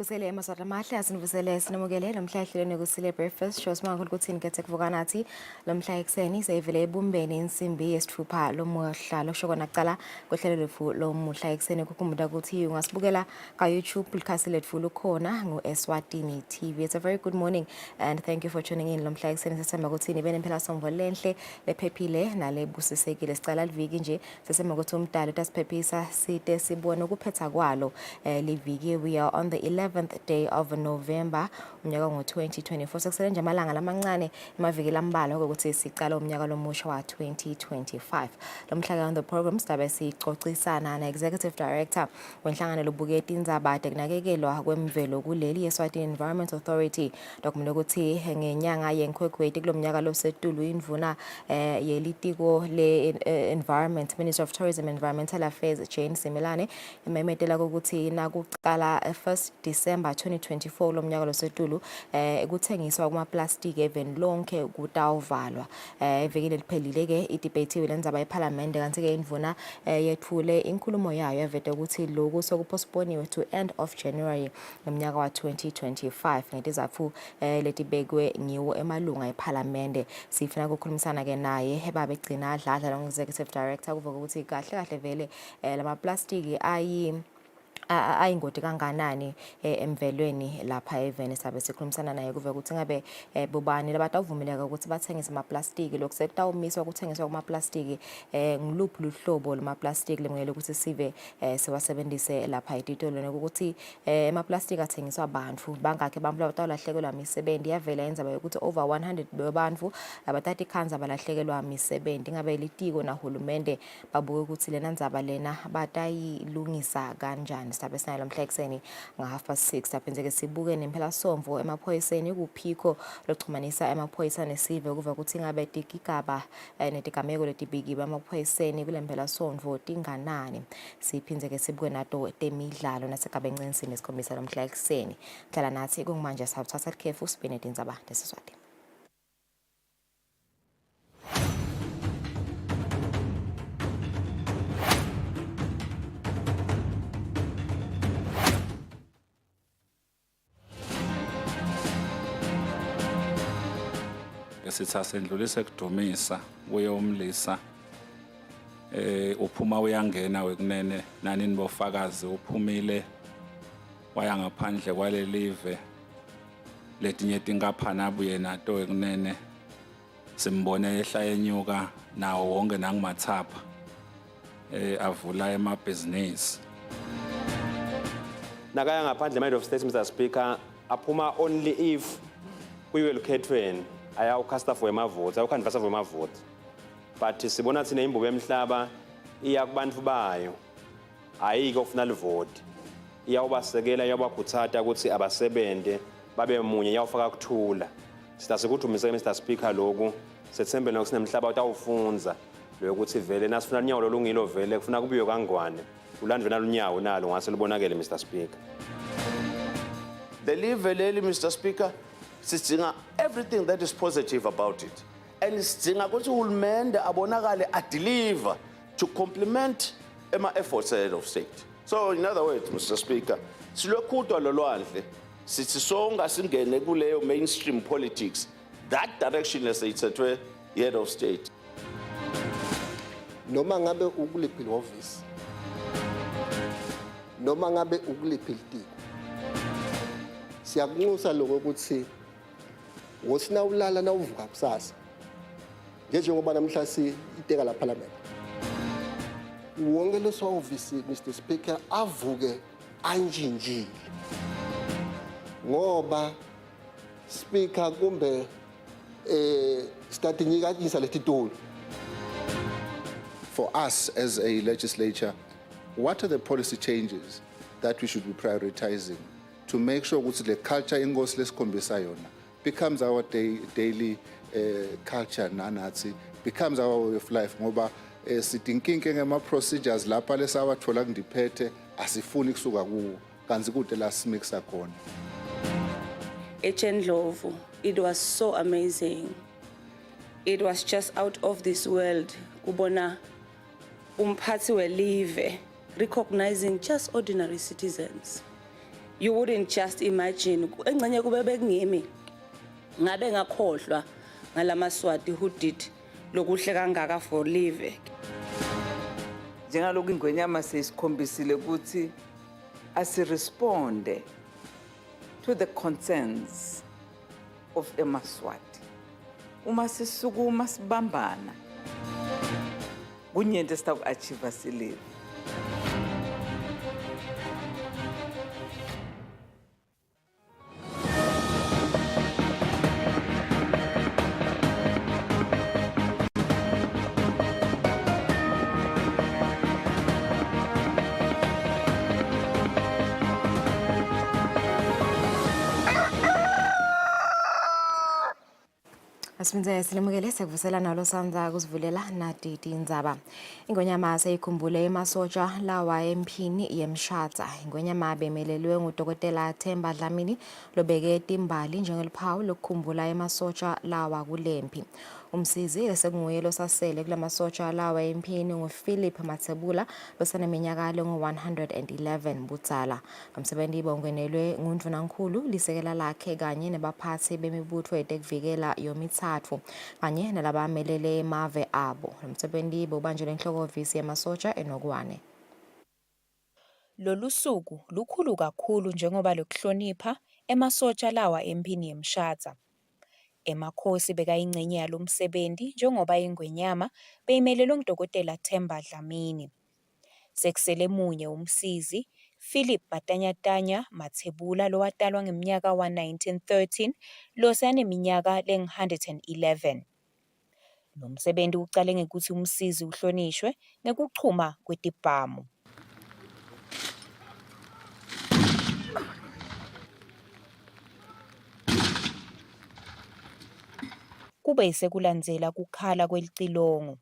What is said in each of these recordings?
Kusile emaswati amahle asinivusele sinamukele namhla ehlelweni Kusile breakfast show simangakhulu ukuthi nikethe kuvuka nathi lomhla ekseni seyivele ebumbeni insimbi yesithupha lomuhla loshokona kucala kohlelo lethu lomuhla ekseni kukhumbuka ukuthi ungasibukela ka YouTube likhasi lethu lukhona ngo Eswatini TV. It's a very good morning and thank you for tuning in lomhla ekseni sesema ukuthi nibe nempela somvo lenhle lephephile nalebusisekile sicala liviki nje sesema ukuthi umdala utasiphephisa site sibone ukuphetha kwalo liviki. We are on the 11th day of November umnyaka ngo-2024 sekusele nje amalanga lamancane emaviki lambalwa ukuthi sicala umnyaka lomusha wa 2025. Lomhla on the program sizabe sicocisana na executive director wenhlangano lobuketi indzaba tekunakekelwa kwemvelo kuleli Eswatini Environment Authority dokumele ukuthi ngenyanga yenkhwekhweti kulomnyaka losetulu indvuna yelitiko le environment Minister of Tourism and Environmental Affairs Jane Simelane imemetela ukuthi nakuqala 1st December 2024 lomnyaka losetulu ukuthengiswa kuma plastic even lonke kutawuvalwa evekile liphelile ke idebate lendzaba eParliament kanti ke indvuna yethule inkulumo yayo evete ukuthi lokho sokupostponiwe to end of January lomnyaka wa 2025 ngetizatfu letibekwe ngiwo emalunga eParliament. Sifuna ukukhulumisana ke naye ebabegcina adladla lo executive director kuvuka ukuthi kahle kahle vele lama plastic ayingoti kanganani emvelweni lapha eveni sabe sikhulumisana naye kuve ukuthi ngabe bobani labatawuvumeleka ukuthi bathengise ama plastic lokusetawumiswa ukuthengiswa kuma plastic ngiluphi luhlobo lama plastic lemngele ukuthi sive siwasebenzise lapha etitolweni ukuthi ama plastic athengiswa abantu bangakhe abantu abatawulahlekelwa imisebenzi yavela yenza ukuthi over 100 bebantu abathatha ikhanza balahlekelwa imisebenzi ngabe litiko nahulumende babuke ukuthi lena ndzaba lena batayilungisa kanjani. Sizabe sinalo mhla ekseni nga 6:30 saphindze ke sibuke nempela somvo emaphoyiseni kuphiko lokuxhumanisa emaphoyisa nesive kuva ukuthi ngabe tikigaba netigameko letibikiba emaphoyiseni kulempela somvo tinganani. Siphindze ke sibuke nato temidlalo nasegaba encenisini nesikhombisa lomhla ekseni. Hlala nathi kungimanje sawuthatha ikhefu sibene indzaba lesizwati. Sitha sendlulise kudumisa kuye umlisa uphuma uyangena wekunene nani nibofakazi uphumile waya ngaphandle kwale live letinye tingapha nabuye nato wekunene simbone ehla enyuka nawo wonke nangimathapha avula emabhizinisi nakaya ngaphandle mind of state Mr Speaker aphuma only if kuyiwe lukhethweni ayawucasta for emavote ayawukhanvasa for emavote but sibona thina imbubo emhlaba iya kubantu bayo ayike ofuna livote iyawubasekela iyabakhuthatha ukuthi abasebende babe munye iyawufaka kuthula sitasukuthi umise Mr Speaker lokhu sethembele nokusinemhlaba utawufunza lokuthi vele nasifuna unyawo lolungilo vele kufuna kubiyo kangwane ulandwe nalunyawo nalo ngase libonakele Mr Speaker. The live leli Mr Speaker sidinga everything that is positive about it and sidinga ukuthi uhulumende abonakale adeliver to complement ema efforts of state. So in other words Mr Speaker silokhudwa lolwandle sithi songa singene kuleyo mainstream politics that direction lesayithethwe head of state. Noma ngabe ukuliphi office noma ngabe ukuliphi litiko siyakunxusa lokho ukuthi wosina ulala na uvuka kusasa njengoba namhla iteka la Parliament wonke leso office Mr Speaker avuke anjinjile ngoba speaker kumbe starting ikanyisa letitolo. For us as a legislature, what are the policy changes that we should be prioritizing to make sure that the culture in Kusile becomes our daily culture, becomes our way of life? Ngoba sithinking ngema procedures lapha lesawathola ngidiphethe asifuni kusuka kuwo kanzi kude la simixa khona. Echendlovu, it was so amazing. It was just out of this world. Kubona umphathi welive recognizing just ordinary citizens. You wouldn't just imagine. Engcenye kube bekungimi. Ngabe ngakhohlwa ngalamaswati who did lokuhle kangaka for live. Njengalokhu ingwenyama seyisikhombisile ukuthi asiresponde to the concerns of emaswati. Uma sisukuma sibambana kunyento esitaku-achieve silive. Asimze silemukele sekuvusela nalo sanza kusivulela nati tindzaba. Ingonyama seyikhumbule emasotsha lawa emphini yemshata. Ingonyama bemelelwe ngudokotela Themba Dlamini lobeke timbali njengeliphawu lokukhumbula emasotsha lawa kulempi. Umsizi esekunguye losasele kulamasotsha lawa emphini nguPhilip Mathebula losaneminyaka lengu-111 budzala. Umsebenzi bongenelwe ngundvunankhulu lisekela lakhe kanye nebaphathi bemibutho yetekuvikela yomithatfu kanye nalabamelele emave abo. Umsebenzi bobanjwe lenhlokovisi yamasotsha eNokwane. Lolu suku lukhulu kakhulu njengoba lokuhlonipha emasotsha lawa emphini yemshata. Emakhosi bekayingcenye yalomsebenzi njengoba ingwenyama beyimelelwe ngudokotela Themba Dlamini. Sekusele munye umsizi Philip Matanyatanya Mathebula lowatalwa ngeminyaka wa-1913 losaneminyaka lengu-111. Lo msebenzi ucale ngekuthi umsizi uhlonishwe ngekuchuma kwetibhamu. Kube sekulandzela kukhala kwelicilongo.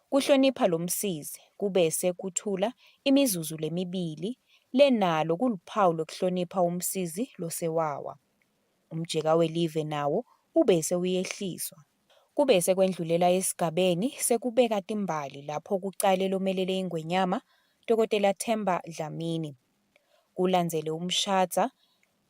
Kuhlonipha lo msizi kube sekuthula imizuzu lemibili lenalo kuluphawu lokuhlonipha umsizi losewawa. Umjeka welive nawo ube sewuyehliswa. Kube sekwendlulela esigabeni sekubeka timbali lapho kucale lomelele ingwenyama Dr. Themba Dlamini. Kulandzele umshata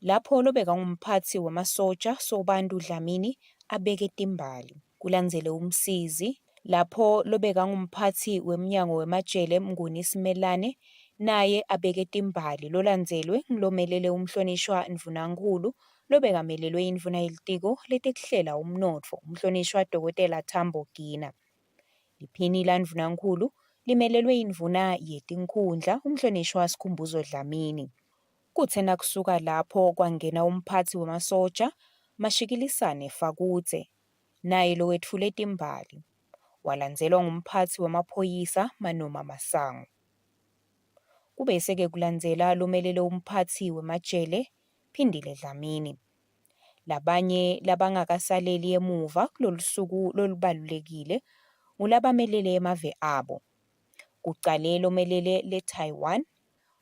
lapho lobeka ngumphathi wemasotsha sobantu Dlamini abeke timbali. Kulandzele umsizi lapho lobeka ngumphathi wemnyango wemajele Mnguni Simelane naye abeke timbali lolandzelwe ngilomelele umhlonishwa ndvunankhulu lobekamelelwe indvuna yelitiko letekuhlela umnotfo umhlonishwa Dr. Tambo Gina. Liphini la ndvunankhulu limelelwe indvuna yetinkhundla umhlonishwa Sikhumbuzo Dlamini. Kutsena kusuka lapho kwangena umphathi wemasotsha Mashikilisane Fakudze naye lowetfule timbali. Walandzelwa ngumphathi wemaphoyisa Manoma Masango. Kube seke kulandzela lomelele umphathi wemajele Phindile Dlamini. Labanye labangakasaleli emuva kulolusuku lolubalulekile ngulabamelele emave abo. Kucale lomelele le-Taiwan,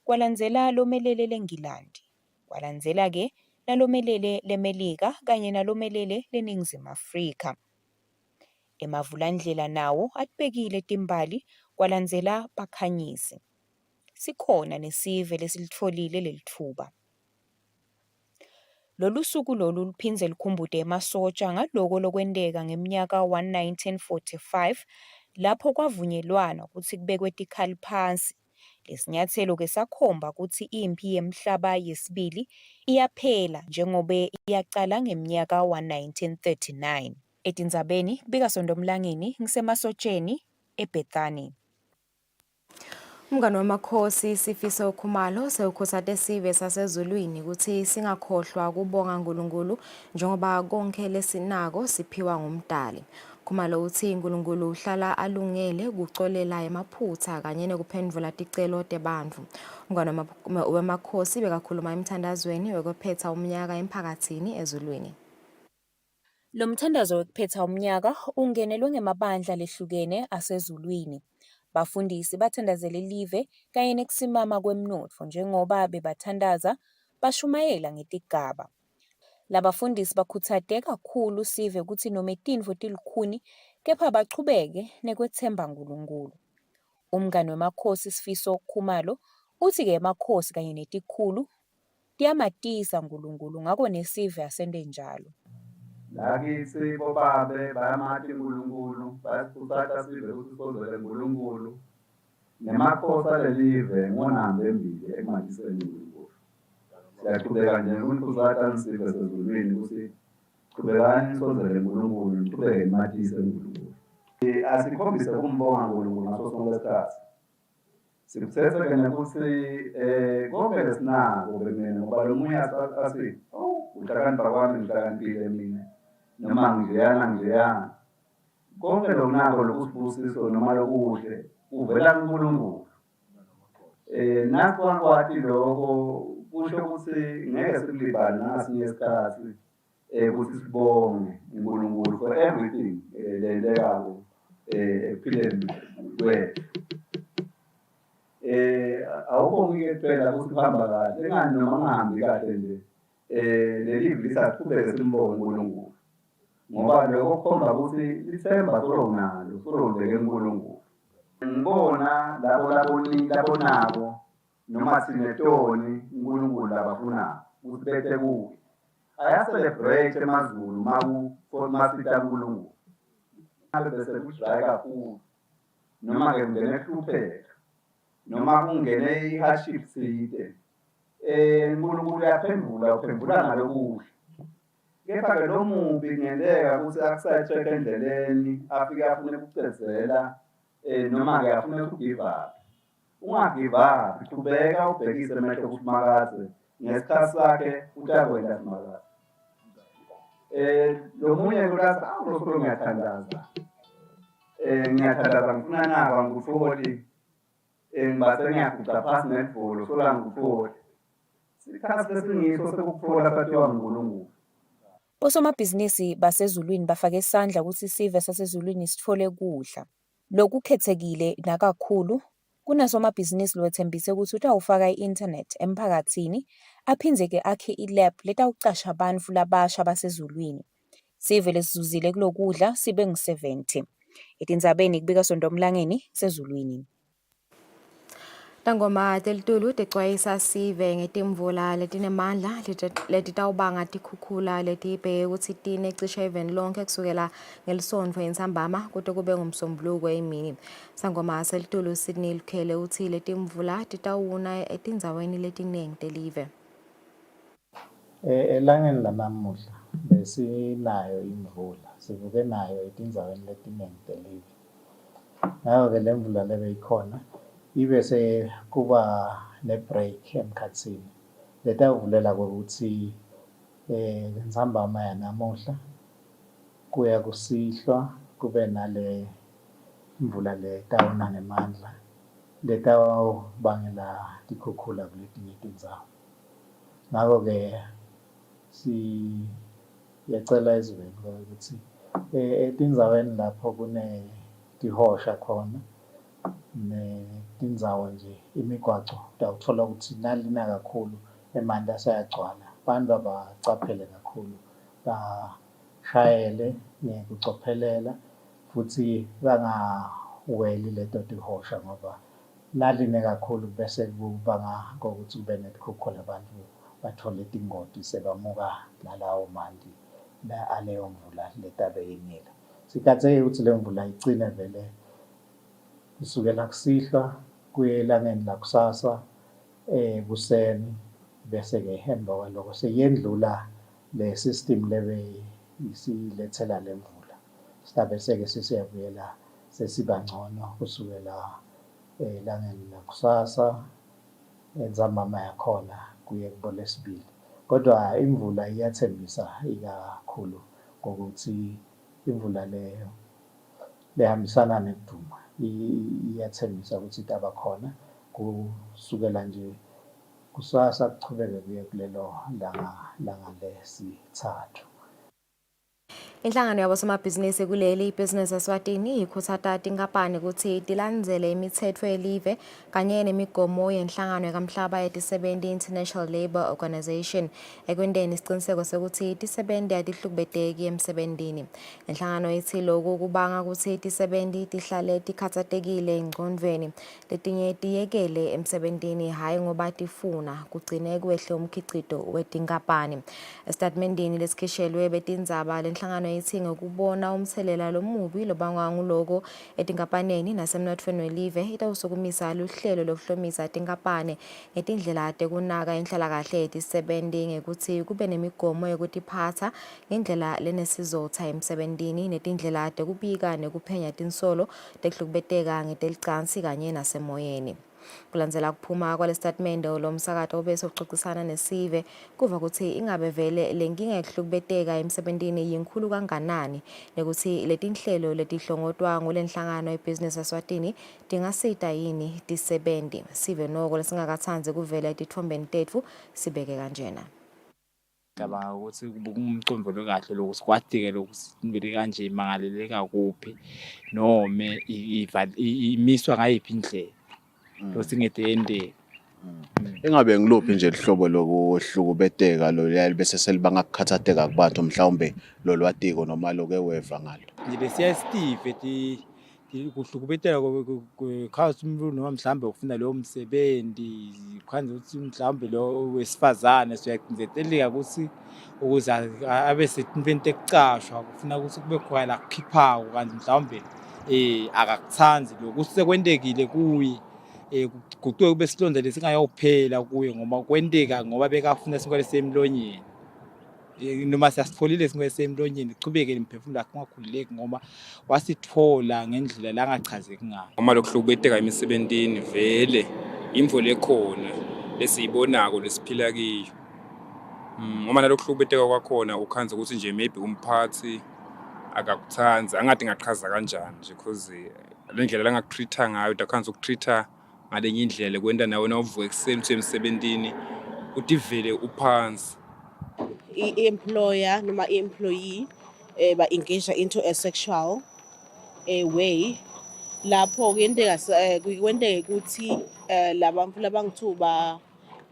kwalandzela lomelele leNgilandi, kwalandzela ke nalomelele leMelika kanye nalomelele leNingizimu Afrika. Emavulandlela nawo atibekile timbali kwalandzela bakhanyisi. Sikhona nesive lesilitfolile lelitfuba. Lolu suku lolu luphindze likhumbude emasotsha ngaloko lokwenteka ngeminyaka wa-1945 lapho kwavunyelwana ukuthi kubekwe tikhali phansi. Lesinyathelo ke sakhomba ukuthi impi yemhlaba yesibili iyaphela njengobe iyacala ngeminyaka wa-1939. Etindzabeni kubika Sondomlangeni ngisemasotsheni eBethani. Umngani wamakhosi Sifiso Khumalo sewukhuthaze sive sasezulwini ukuthi singakhohlwa kubonga uNkulunkulu njengoba konke lesinako siphiwa ngumdali. Khumalo uthi uNkulunkulu uhlala alungele kucolela emaphutha kanye nekuphendvula ticelo tebantfu. Umngani wamakhosi bekakhuluma emthandazweni wekuphetsa umnyaka emphakatsini ezulwini. Lo mthandazo wekuphetha umnyaka ungenelwe ngemabandla lehlukene asezulwini. Bafundisi bathandazele live kanye nekusimama kwemnotfo njengoba bebathandaza bashumayela ngetigaba. Labafundisi bakhuthade kakhulu sive ukuthi noma tintfo tilukhuni kepha bachubeke nekwetsemba nkulunkulu. Umngani wemakhosi Sifiso Khumalo uthi-ke emakhosi kanye netikhulu tiyamatisa nkulunkulu ngako nesive asente njalo. Lakithi bobabe bayamati nkulunkulu bayasikhuthaza sive ukuthi sozele nkulunkulu nemakhosi alelive ngonambe embili ekumatiseni nkulunkulu. Siyachubeka nje kunikhuthaza nisive sezulwini ukuthi chubekani sozele nkulunkulu nichubeke nimatise nkulunkulu. Asikhombise kumbonga nkulunkulu ngaso sonke isikhathi. Sikuthethe-ke nokuthi konke lesinako kumina ngoba lo munye asithi uhlakanipha kwami ngihlakaniphile mina noma ngijeyana konke lokunako lokusibusiso noma lokuhle kuvela kuNkulunkulu. Naku kwakwati lokho kusho ukuthi ngeke sikulibale nangasinye isikhathi ukuthi sibonge uNkulunkulu for everything leyentekayo ekuphileni kwethu. Awubongi-ke kuphela ukuthi kuhamba kahle engani noma kungahambi kahle nje leli visa siqhubeke simbonge uNkulunkulu ngoba lokho kukhomba ukuthi lithemba solonalo solondleke uNkulunkulu. Ngibona labonako noma sinetoni uNkulunkulu labafunayo ukuthi bethe kuye ayaselebrate emazulu masita uNkulunkulu ngabe bese kudrayi kakhulu noma-ke kungene ehlupheka noma kungene i-hardship side uNkulunkulu uyaphendula uphendula ngalokuhle. Kepha-ke lo mubi kungenzeka ukuthi akusayitheka endleleni afike afune ukucezela noma-ke afune ukugive up. Ungagive up, chubeka ubhekise emehlo ukuthi makaze ngesikhathi sakhe utakwenza simakaze. Lo munye kulazi awulosuku ngiyathandaza ngifuna naba ngikutholi ngibase ngiyaguca phasi nedvolo sola ngikutholi. Sikhathi lesingiso sekukuthola sathiwa nguNkulunkulu. Osomabhizinisi basezulwini bafake isandla ukuthi isive sasezulwini sithole kudla. Lokukhethekile nakakhulu kunasomabhizinisi lowethembise ukuthi utawufaka i-internet emphakathini aphindze-ke akhe i-lab letawucasha bantfu labasha basezulwini. Sive lesizuzile kulokudla sibe ngu-70. Etindzabeni kubika Sondomlangeni sezulwini. Tangoma telitulu texwayisa sive ngetimvula letinemandla letitawubanga tikhukhula letibheke ukuthi tine cishe even lonke kusukela ngelisonto entsambama kuze kube ngumsombuluko emini. Sangoma selitulu Sydney Lukhele uthi letimvula titawuna etindzaweni letiningi telive. Elangeni lanamuhla besinayo imvula sivuke nayo etindzaweni letiningi telive. Ngakho-ke le mvula lebeyikhona ibese kuba ne-break emkhatsini letawuvulela kokuthi entsambama yanamuhla kuya kusihlwa kube nale mvula letawuna ngemandla letawubangela tikhukhula kuletinye tindzawo. Ngakho-ke siyacela ezweni ukuthi etindzaweni lapho kunetihosha khona netindzawo nje imigwaco utawuthola ukuthi nalina kakhulu emanti asayagcwala. Abantu abacaphele kakhulu bashayele ngekucophelela futhi bangaweli leto tihosha ngoba naline kakhulu bese kubanga kokuthi kube netikhukhula abantu bathole tingoti sebamuka nalawo manti aleyo mvula letabe yinile. Sikhatheke ukuthi le mvula igcine vele kusukela kusihlwa kuye elangeni lakusasa kuseni bese-ke emva kwaloko seyendlula le system lebe isilethela le mvula. Sitabe seke sesiyabuyela sesiba ngcono kusukela elangeni lakusasa entsambama yakhona kuye kuboLwesibili. Kodwa imvula iyathembisa ikakhulu ngokuthi imvula leyo lehambisana nekuduma iyathembisa ukuthi itaba khona kusukela nje kusasa kuchubeke kuye kulelo langa lesithathu. Inhlangano yabosomabhizinisi kuleli ibhizinisi Eswatini ikhuthaza tinkampani ukuthi tilandzele imitsetfo yelive kanye nemigomo yenhlangano yakamhlaba yetisebenti International Labour Organization ekwenteni isiciniseko sekuthi tisebenti atihlukubeteki emsebentini. Inhlangano ithi lokhu kubanga ukuthi tisebenti tihlale tikhatsatekile engcondvweni letinye tiyekele emsebentini hhayi ngoba tifuna kugcine kwehle umkhicito wetinkampani. Estatementini lesikhishilwe betindzaba lenhlangano ithi ngokubona umthelela lomubi lobangwa nguloko etinkampanini nasemnotfweni welive itawusukumisa luhlelo lokuhlomisa tinkampani ngetindlela tekunaka inhlalakahle yetisebenti ngekuthi kube nemigomo yekutiphatsa ngendlela lenesizotha emsebentini netindlela tekubika nekuphenya tinsolo tekuhlukubeteka ngetelicansi kanye nasemoyeni. Kulandzela kuphuma kwalesitatimende lomsakato bese uxoxisana nesive kuva ukuthi ingabe vele lenkinga yekuhlukubeteka emsebentini yinkulu kanganani nekuthi letinhlelo letihlongotwa ngulenhlangano yebusiness Eswatini tingasita yini tisebenti. Sive noko lesingakatsanzi kuvela etitfombeni tetfu sibeke kanjena. Cabanga ukuthi umcondvo lekahle lokho sikwatike lokho sibili kanje imangaleleka kuphi noma imiswa ngayiphi indlela losingedende. Ingabe ngiluphi nje ihlobo lokuhlukubeteka lo bese selibanga ukukhathateka kubantu mhlawumbe lo lwatiko noma lo keweva ngalo. Nje lesiya Steve kuhlukubeteka kwekhasi umuntu noma mhlambe ufuna leyo msebenzi khanze ukuthi mhlambe lo wesifazane siyacinzeteleka ukuthi ukuze abe setintweni tekucashwa kufuna ukuthi kube khona la kukhiphayo kanti mhlawumbe akakuthandi lokho sekwentekile kuye kuqhubeka kube silonda lesingayophela kuye ngoba kwenteka ngoba bekafuna sikwele semlonyeni noma siyasitholile sikwele semlonyeni ichubeke imphefumulo lakhe ungakhululeki ngoba wasithola ngendlela la angachazeki ngayo. Uma lokuhlukubeteka emisebentini vele imvo lekhona lesiyibonako lesiphila kiyo. Uma nalokuhlukubeteka kwakhona ukhanze ukuthi nje maybe umphathi akakuthandi angathi ngachaza kanjani nje because le ndlela langakutreata ngayo utakhanze ukutreata ngalenye indlela kwenta nawe nawuvuka ekuseni uthi emsebentini uthi vele uphansi. I-employer noma i-employee ba-engage into a sexual way lapho kwenteke ukuthi labantu labangithuba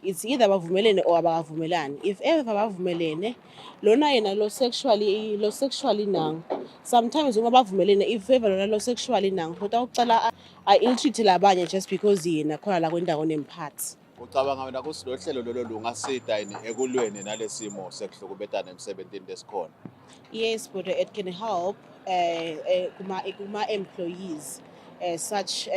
it's either bavumelene or abakavumelani. If ever bavumelene lona yena lo sexually nang sometimes uma bavumelene if ever lona lo sexually nang kodwa ucala a-illtreat labanye just because yena khona la kwendawo nemphathi. Ucabanga wena ukuthi lo hlelo lolo lungasida yini ekulweni nalesimo sekuhlukubetana emsebentini lesikhona? Yes, but it can help kuma employees such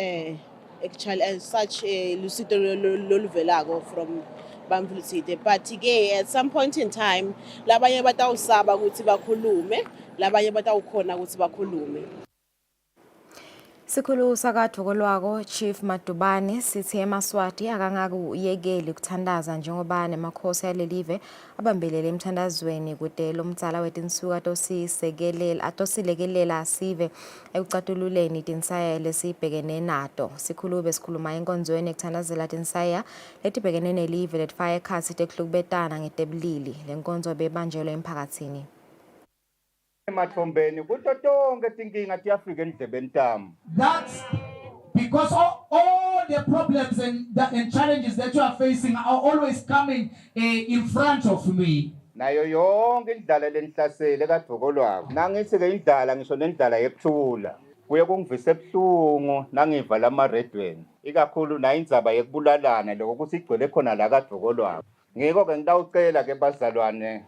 lusito loluvelako from bamvulisite, but ke at some point in time labanye batawusaba ukuthi bakhulume labanye batawukhona ukuthi bakhulume. Sikhulu sakathokolwako Chief Madubane sithi eMaswati akangakuyekeli ukuthandaza njengoba nemakhosi alelive abambelele emthandazweni kude lomtsala wetinsuku atosilekelela asive ekucatululeni tinsaya lesibhekene nato. Sikhulu besikhuluma enkonzweni ekuthandazela tinsaya letibhekene nelive letfaya ekhatsi tekuhlukubetana ngetebulili. Lenkonzo bebanjelwe emphakatsini. Emathombeni kuto tonke tinkinga tiyafika endlebeni tami. That's because all the problems and challenges that you are facing are always coming in front of me. Nayo yonke indlala lenhlasele kadvokolwako nangithi ke indlala ngisho nendlala yekuthula kuye kungivise ebuhlungu nangiva lamaredweni ikakhulu na indzaba yekubulalana lokho ukuthi igcwele khona la kadvokolwako. Ngiko ke ngitawucela ke bazalwane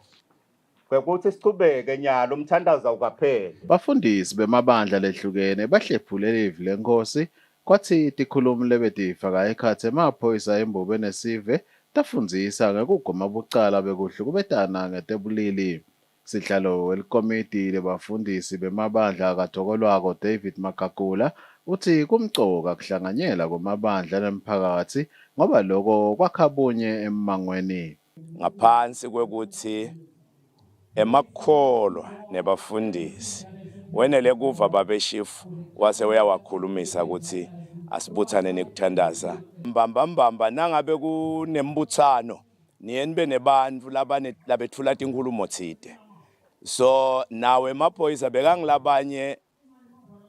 ukuthi sichubeke nyalo umthandazo awukapheli. Bafundisi bemabandla lehlukene bahlephule livi lenkosi kwathi tikhulumi lebetifaka ekhathe emaphoyisa embubo nesive tafundzisa ngekugoma bucala bekuhlukubetana ngetebulili. Sihlalo welikomiti lebafundisi bemabandla kathokolwako David Makagula uthi kumcoka kuhlanganyela kwamabandla nemphakathi ngoba lokho kwakhabunye emmangweni. Ngaphansi kwekuthi emakholwa nebafundisi wenele kuva babeshifu wase uyawakhulumisa ukuthi asibuthane nekuthandaza mbamba nangabe kunembuthano niyeni benebantfu labethula tinkulumo tsite So nawe emaphoyisa bekangilabanye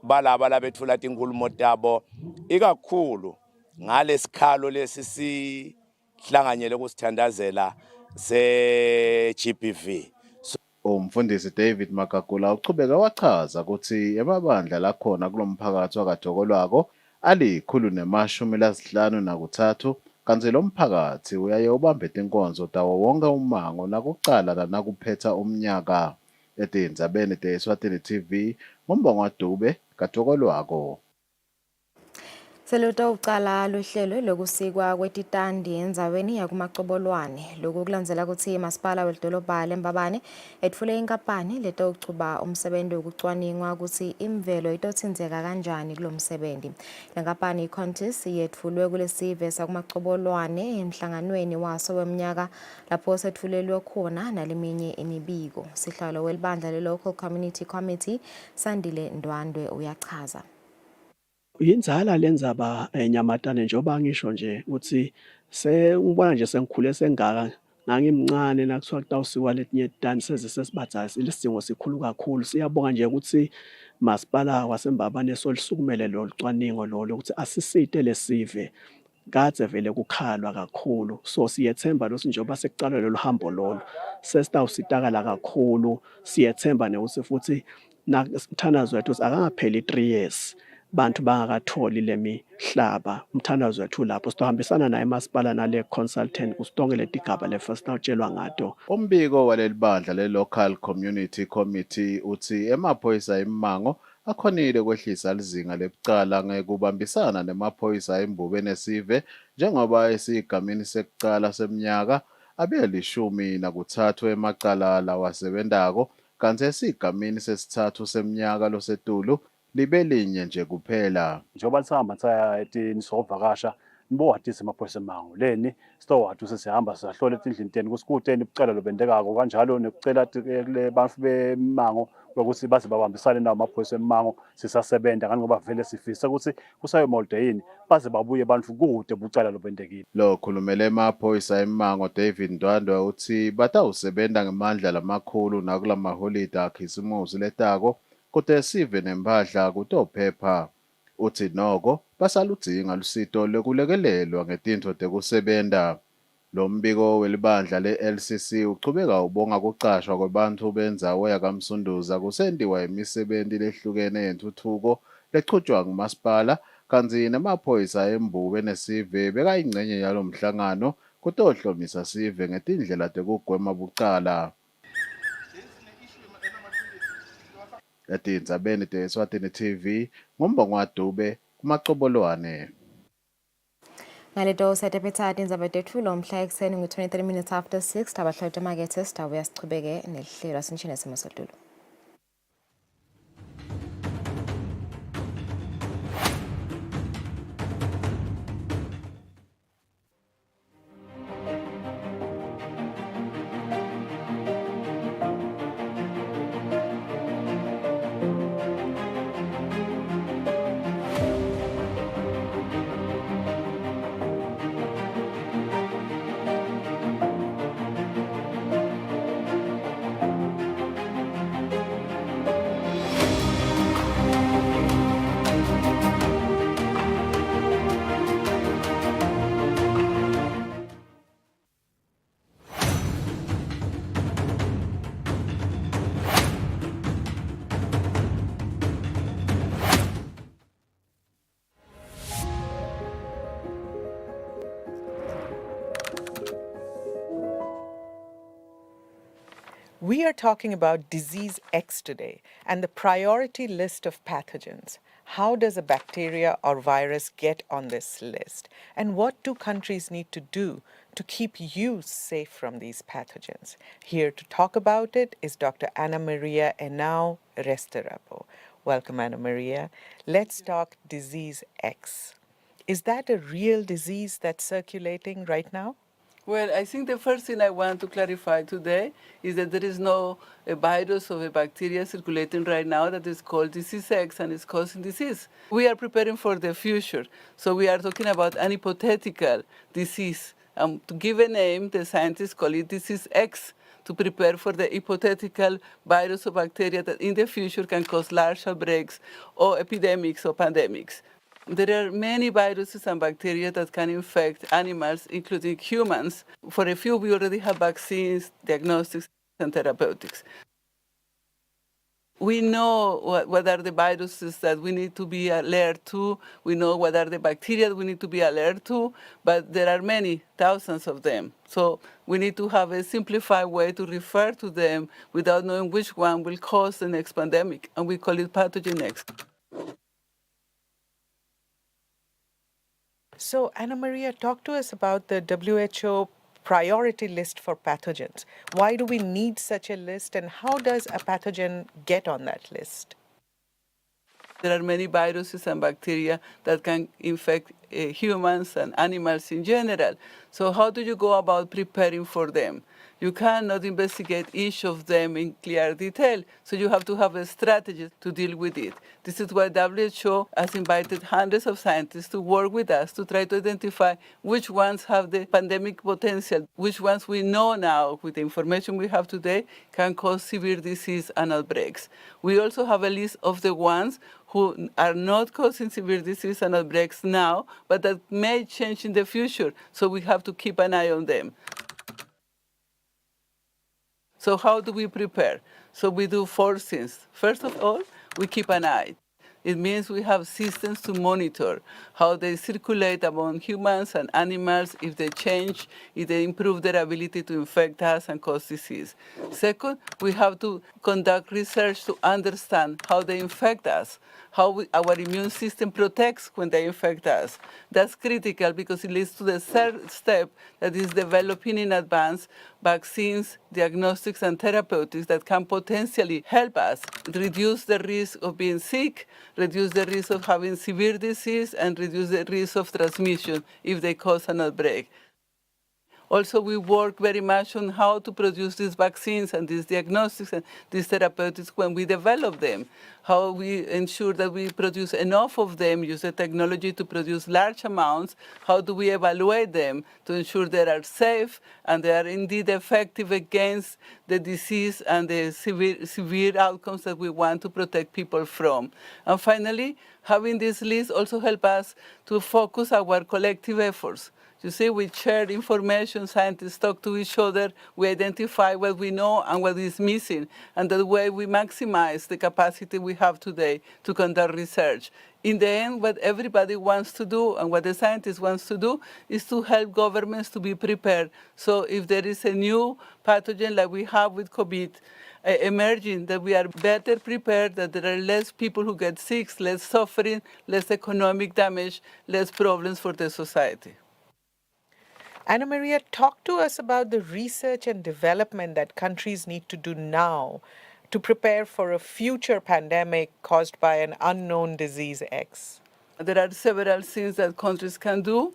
balaba labethula tinkulumo tabo ikakhulu ngalesikhalo lesi sihlanganyele kusithandazela se-GBV. Umfundisi David Magagula uchubeka wachaza ukuthi emabandla lakhona kulomphakathi wakaDokolwako ali-153 kanti lo mphakathi uyaye ubambe tinkonzo tawo wonke umango nakucala nanakuphetha umnyaka. Etindzabeni te-Eswatini TV nguMbongo Dube kaDokolwako. Seluto ucala luhlelo lokusikwa kwetitandi endzaweni yakumacobolwane loku kulandzela kutsi masipala welidolobha leMbabane etfule inkampani letawuchuba umsebenti wokucwaningwa kutsi imvelo itotsindzeka kanjani kulo msebenti. Lenkampani iContis yetfulwe kulesive sakumacobolwane emhlanganweni waso wemnyaka lapho setfulelwe khona naleminye imibiko. Sihlalo welibandla le-Local Community Committee Sandile Ndwandwe uyachaza. Yinzala lenzaba Nyamatane njengoba ngisho nje ukuthi ngibona nje sengikhule sengaka ngangimncane nakuthiwa kutawusikwa letinye tani seze sesibazazi lesidingo sikhulu kakhulu. Siyabonga nje ukuthi masipala waseMbabane solisukumele lo cwaningo lo ukuthi asisite lesive kade vele kukhalwa kakhulu. So siyethemba losi njengoba sekucalwe lolu hambo lolo sesitawusitakala kakhulu. Siyethemba ukuthi futhi umthandazo wethu akangapheli 3 years bantu bangakatholi lemihlaba. Umthandazo wethu lapho sitohambisana naye masipala nale consultant kusonke letigaba lefirst awutshelwa ngato. Umbiko waleli bandla le-Local Community Committee uthi emaphoyisa eMmango akhonile kwehlisa lizinga lebucala ngekubambisana nemaphoyisa embubeni esive njengoba esigameni sekucala seminyaka abe-13 emacala lawasebentako kanti esigameni sesithathu seminyaka losetulu libe linye nje kuphela. Njengoba sihamba saya etini sovakasha nibowatisa emaphoyisa eMmango leni sitowathu sesihamba sihlola etindlini teni kusikuteni bucala lobendekako kanjalo nekucela kule bantu beMmango ukuthi baze babambisane nawo amaphoyisa eMmango sisasebenza ngani ngoba vele sifisa ukuthi kusayomolde baze babuye bantu kude bucala lobendekile. Lo khulumele emaphoyisa eMmango David Ndwandwe uthi batawusebenza ngemandla lamakhulu nakulamaholide akhisimusi letako kodwa sive nempahla kutophepha. Uthi noko basaludzinga lusito lekulekelelwa ngetinto tekusebenta. Lo mbiko welibandla le-LCC uchubeka ubonga kucashwa kwabantu bendzawo yakamsunduza kusendiwa imisebenti lehlukene yentuthuko lechutjwa ngumasipala kanti nemaphoyisa embube nesive bekayingcenye yalo mhlangano kutohlomisa sive ngetindlela tekugwema bucala. Etindzabeni te-Eswatini TV nguMbongo Dube kumacobolwane. Ngaleto setephetha tindzaba tethu lomhla ekuseni ngu-23 minutes after 6 tabahlali temakethe sitawuya sichubeke nelihlelo asinishine simo sodulu. We are talking about disease X today and the priority list of pathogens. How does a bacteria or virus get on this list? And what do countries need to do to keep you safe from these pathogens? Here to talk about it is Dr. Ana Maria Henao Restrepo. Welcome, Ana Maria. Let's talk disease X. Is that a real disease that's circulating right now? Well, I think the first thing I want to clarify today is that there is no a virus or a bacteria circulating right now that is called disease X and is causing disease. We are preparing for the future. So we are talking about an hypothetical disease. To give a name, the scientists call it disease X. to prepare for the hypothetical virus or bacteria that in the future can cause large outbreaks or epidemics or pandemics. There are many viruses and bacteria that can infect animals, including humans. For a few, we already have vaccines, diagnostics, and therapeutics. We know what are the viruses that we need to be alert to. We know what are the bacteria we need to be alert to, but there are many, thousands of them. So we need to have a simplified way to refer to them without knowing which one will cause the next pandemic, and we call it pathogen X. So, Anna Maria, talk to us about the WHO priority list for pathogens. Why do we need such a list, and how does a pathogen get on that list? There are many viruses and bacteria that can infect humans and animals in general. So how do you go about preparing for them? You cannot investigate each of them in clear detail, so you have to have a strategy to deal with it. This is why WHO has invited hundreds of scientists to work with us to try to identify which ones have the pandemic potential, which ones we know now, with the information we have today, can cause severe disease and outbreaks. We also have a list of the ones who are not causing severe disease and outbreaks now, but that may change in the future, so we have to keep an eye on them. So how do we prepare? So we do 4 things. First of all, we keep an eye. It means we have systems to monitor how they circulate among humans and animals, if they change, if they improve their ability to infect us and cause disease. Second, we have to conduct research to understand how they infect us, how our immune system protects when they infect us. That's critical because it leads to the third step, that is developing in advance vaccines, diagnostics, and therapeutics that can potentially help us reduce the risk of being sick, reduce the risk of having severe disease, and reduce the risk of transmission if they cause an outbreak. Also, we work very much on how to produce these vaccines and these diagnostics and these therapeutics when we develop them, how we ensure that we produce enough of them, use the technology to produce large amounts, how do we evaluate them to ensure they are safe and they are indeed effective against the disease and the severe outcomes that we want to protect people from. And finally, having this list also helps us to focus our collective efforts. You see, we share information, scientists talk to each other, we identify what we know and what is missing, and that way we maximize the capacity we have today to conduct research. In the end, what everybody wants to do and what the scientists wants to do is to help governments to be prepared. So if there is a new pathogen like we have with COVID, emerging, that we are better prepared, that there are less people who get sick, less suffering, less economic damage, less problems for the society. Anna Maria, talk to us about the research and development that countries need to do now to prepare for a future pandemic caused by an unknown disease X. There are several things that countries can do.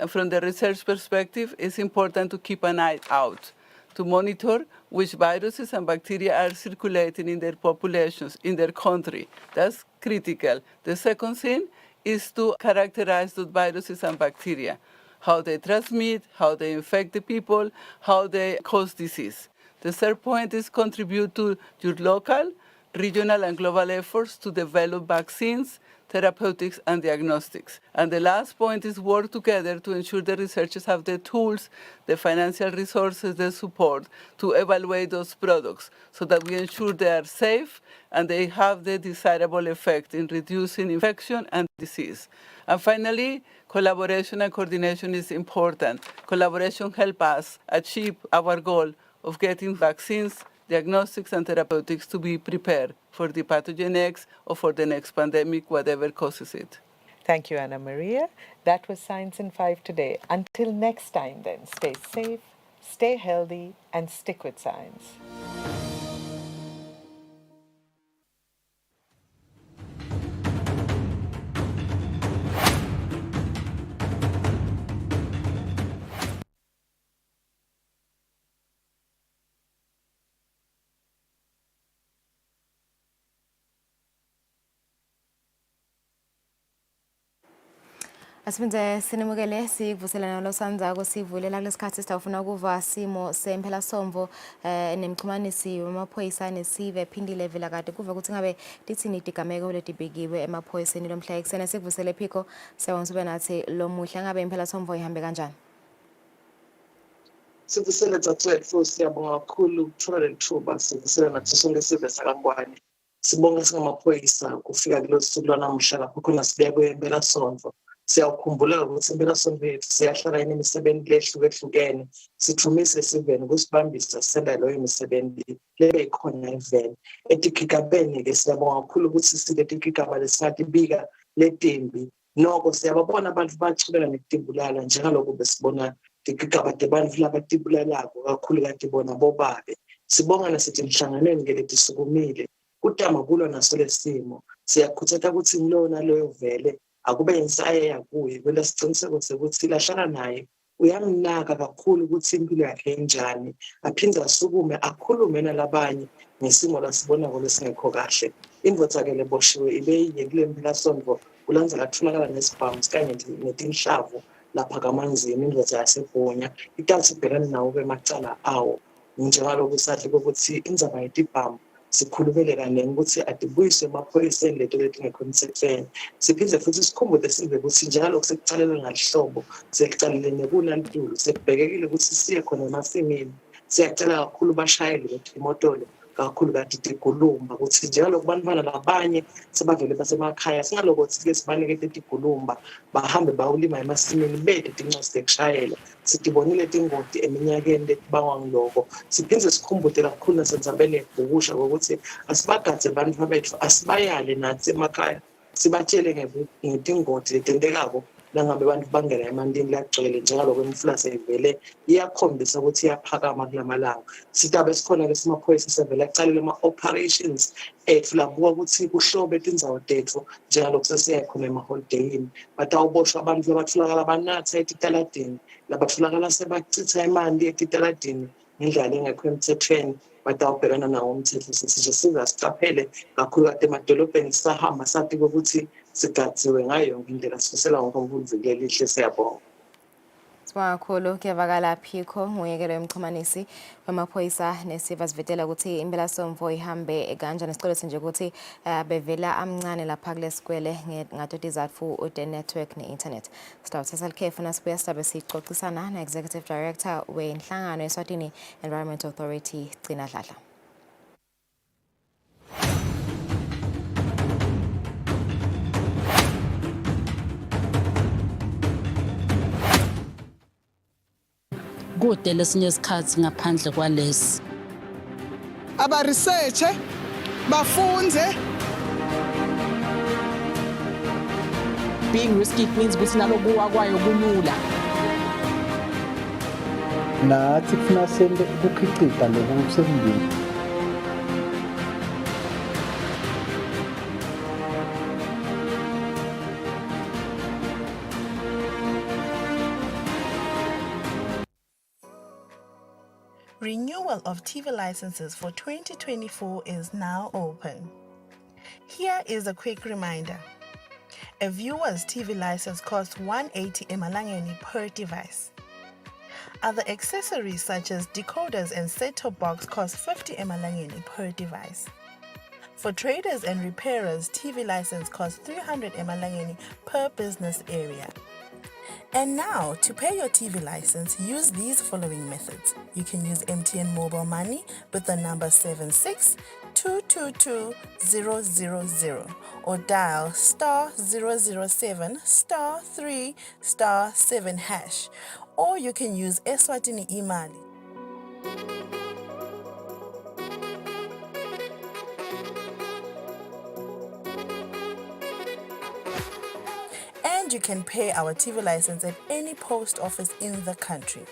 From the research perspective, it's important to keep an eye out, to monitor which viruses and bacteria are circulating in their populations, in their country. That's critical. The second thing is to characterize those viruses and bacteria, how they transmit, how they infect the people, how they cause disease. The third point is contribute to your local, regional, and global efforts to develop vaccines, therapeutics, and diagnostics. And the last point is work together to ensure the researchers have the tools, the financial resources, the support to evaluate those products so that we ensure they are safe and they have the desirable effect in reducing infection and disease. And finally, collaboration and coordination is important. Collaboration helps us achieve our goal of getting vaccines, diagnostics, and therapeutics to be prepared for the pathogen X or for the next pandemic, whatever causes it. Thank you, Anna Maria. That was Science in 5 today. Until next time, then, stay safe, stay healthy, and stick with science. Asiphinze sinimukele sikuvuselana losandzako sivulela kulesikhathi sitawufuna ukuva simo semphela somvo nemxhumanisi wamaphoyisa nesive ephindile vela kade kuva ukuthi ngabe lithini itigameko letibekiwe emaphoyiseni lomhla ekuseni sikuvusele phiko siyawona ube nathi lo muhla ngabe imphela somvo ihambe kanjani. Sivusele dzadzewetfu siyabonga kakhulu ukuthola leli thuba sivusele nathi sonke sive sakangwane sibonga singamaphoyisa kufika kulolu suku lwanamuhla lapho khona sibekwe impelasonto. Siyakhumbula ukuthi impelasonto yethu siyahlala imisebenzi lehlukehlukene sithumise siveni ukusibambisa sisenda loyo misebenzi lebe ikhona eveni etikigabeni-ke siyabonga kakhulu ukuthi siletikigaba lesingatibika letimbi noko siyababona abantu bachubeka nekutibulala njengalokho besibona tikigaba tebantu labatibulalako kakhulu kade bona bobabe sibonga nasithi emhlanganweni ngeletisukumile kutama kulo naso lesimo siyakhuthaza ukuthi ngilona loyo vele akube insaye yakuye vele siciniseko ukuthi lahlala naye uyamnaka kakhulu ukuthi impilo yakhe enjani aphinde asukume akhulume nalabanye ngesimo lasibona lesingekho kahle indvodza-ke leboshiwe ibeyinye kule mpelasonto kulandza latholakala nesibhamu kanye netinhlavu lapha kamanzini indvodza yaseBhonya ikathi ibhekane nawo macala awo njengaloku sathi ukuthi indzaba yetibhamu sikhulumele kanenge ukuthi atibuyiswe emaphoyiseni leto letingekho emthethweni siphinde futhi sikhumbule sive ukuthi njalo sekucalelwe ngalihlobo sekucalele nekunantulu sekubhekekile ukuthi siye khona emasimini siyacela kakhulu bashayeli ukuthi imotolo kakhulu kade tigulumba ukuthi njalo kubantwana labanye sebavele basemakhaya singalokuthi-ke sibanike tigulumba bahambe bawulima emasimini bethe tincosi tekushayela sitibonile tingoti eminyakeni letibangwa ngiloko siphinde sikhumbule kakhulu nasendzabeni yekubhukusha kokuthi asibagadze bantfu bethu asibayale nathi emakhaya sibatshele ngetingoti letentekako nangabe abantu bangena emantini lagcwele njengaloko imfula seyivele iyakhombisa ukuthi iyaphakama kulamalanga sitabe sikhona-ke simaphoyisa sevele acalele ama-operations ethu labuka ukuthi kuhlobe tindzawo tethu njengalokhu sesiyakhona emaholideyini batawuboshwa abantu labatholakala banatha etitaladini labatholakala sebachitha imali etitaladini ngendlela engekho emthethweni batawubhekana nawo umthetho sisije sizasicaphele kakhulu kade emadolobheni sisahamba sathi ukuthi sigadziwe ngayo yonke indlela sifisela wonke umvundvulo elihle siyabonga. Sibonga kakhulu kuyavakala phiko nguyekelo yomxhumanisi wamaphoyisa nesiva sivetela ukuthi impelasonto ihambe kanjani sicelo nje ukuthi bevela amncane lapha kulesikwele ngato tizatfu the network ne-internet sitawuthatha likhefu nasibuya sitabe sixoxisana na-executive director wenhlangano Eswatini Environment Authority Gcina Dladla. Kude lesinye isikhathi ngaphandle kwalesi abaresearche bafunze being risky means ukuthi nalokuwa kwayo kulula nathi kufuna sente ukukhicita lokusembili Renewal of TV licenses for 2024 is now open. Here is a quick reminder. A viewer's TV license costs 180 emalangeni per device. Other accessories such as decoders and set-top box cost 50 emalangeni per device. For traders and repairers, TV license costs 300 emalangeni per business area. And now, to pay your TV license, use these following methods. You can use MTN Mobile Money with the number 76222000 or dial *007 *3 *7#. Or you can use Eswatini Imali. And you can pay our TV license at any post office in the country.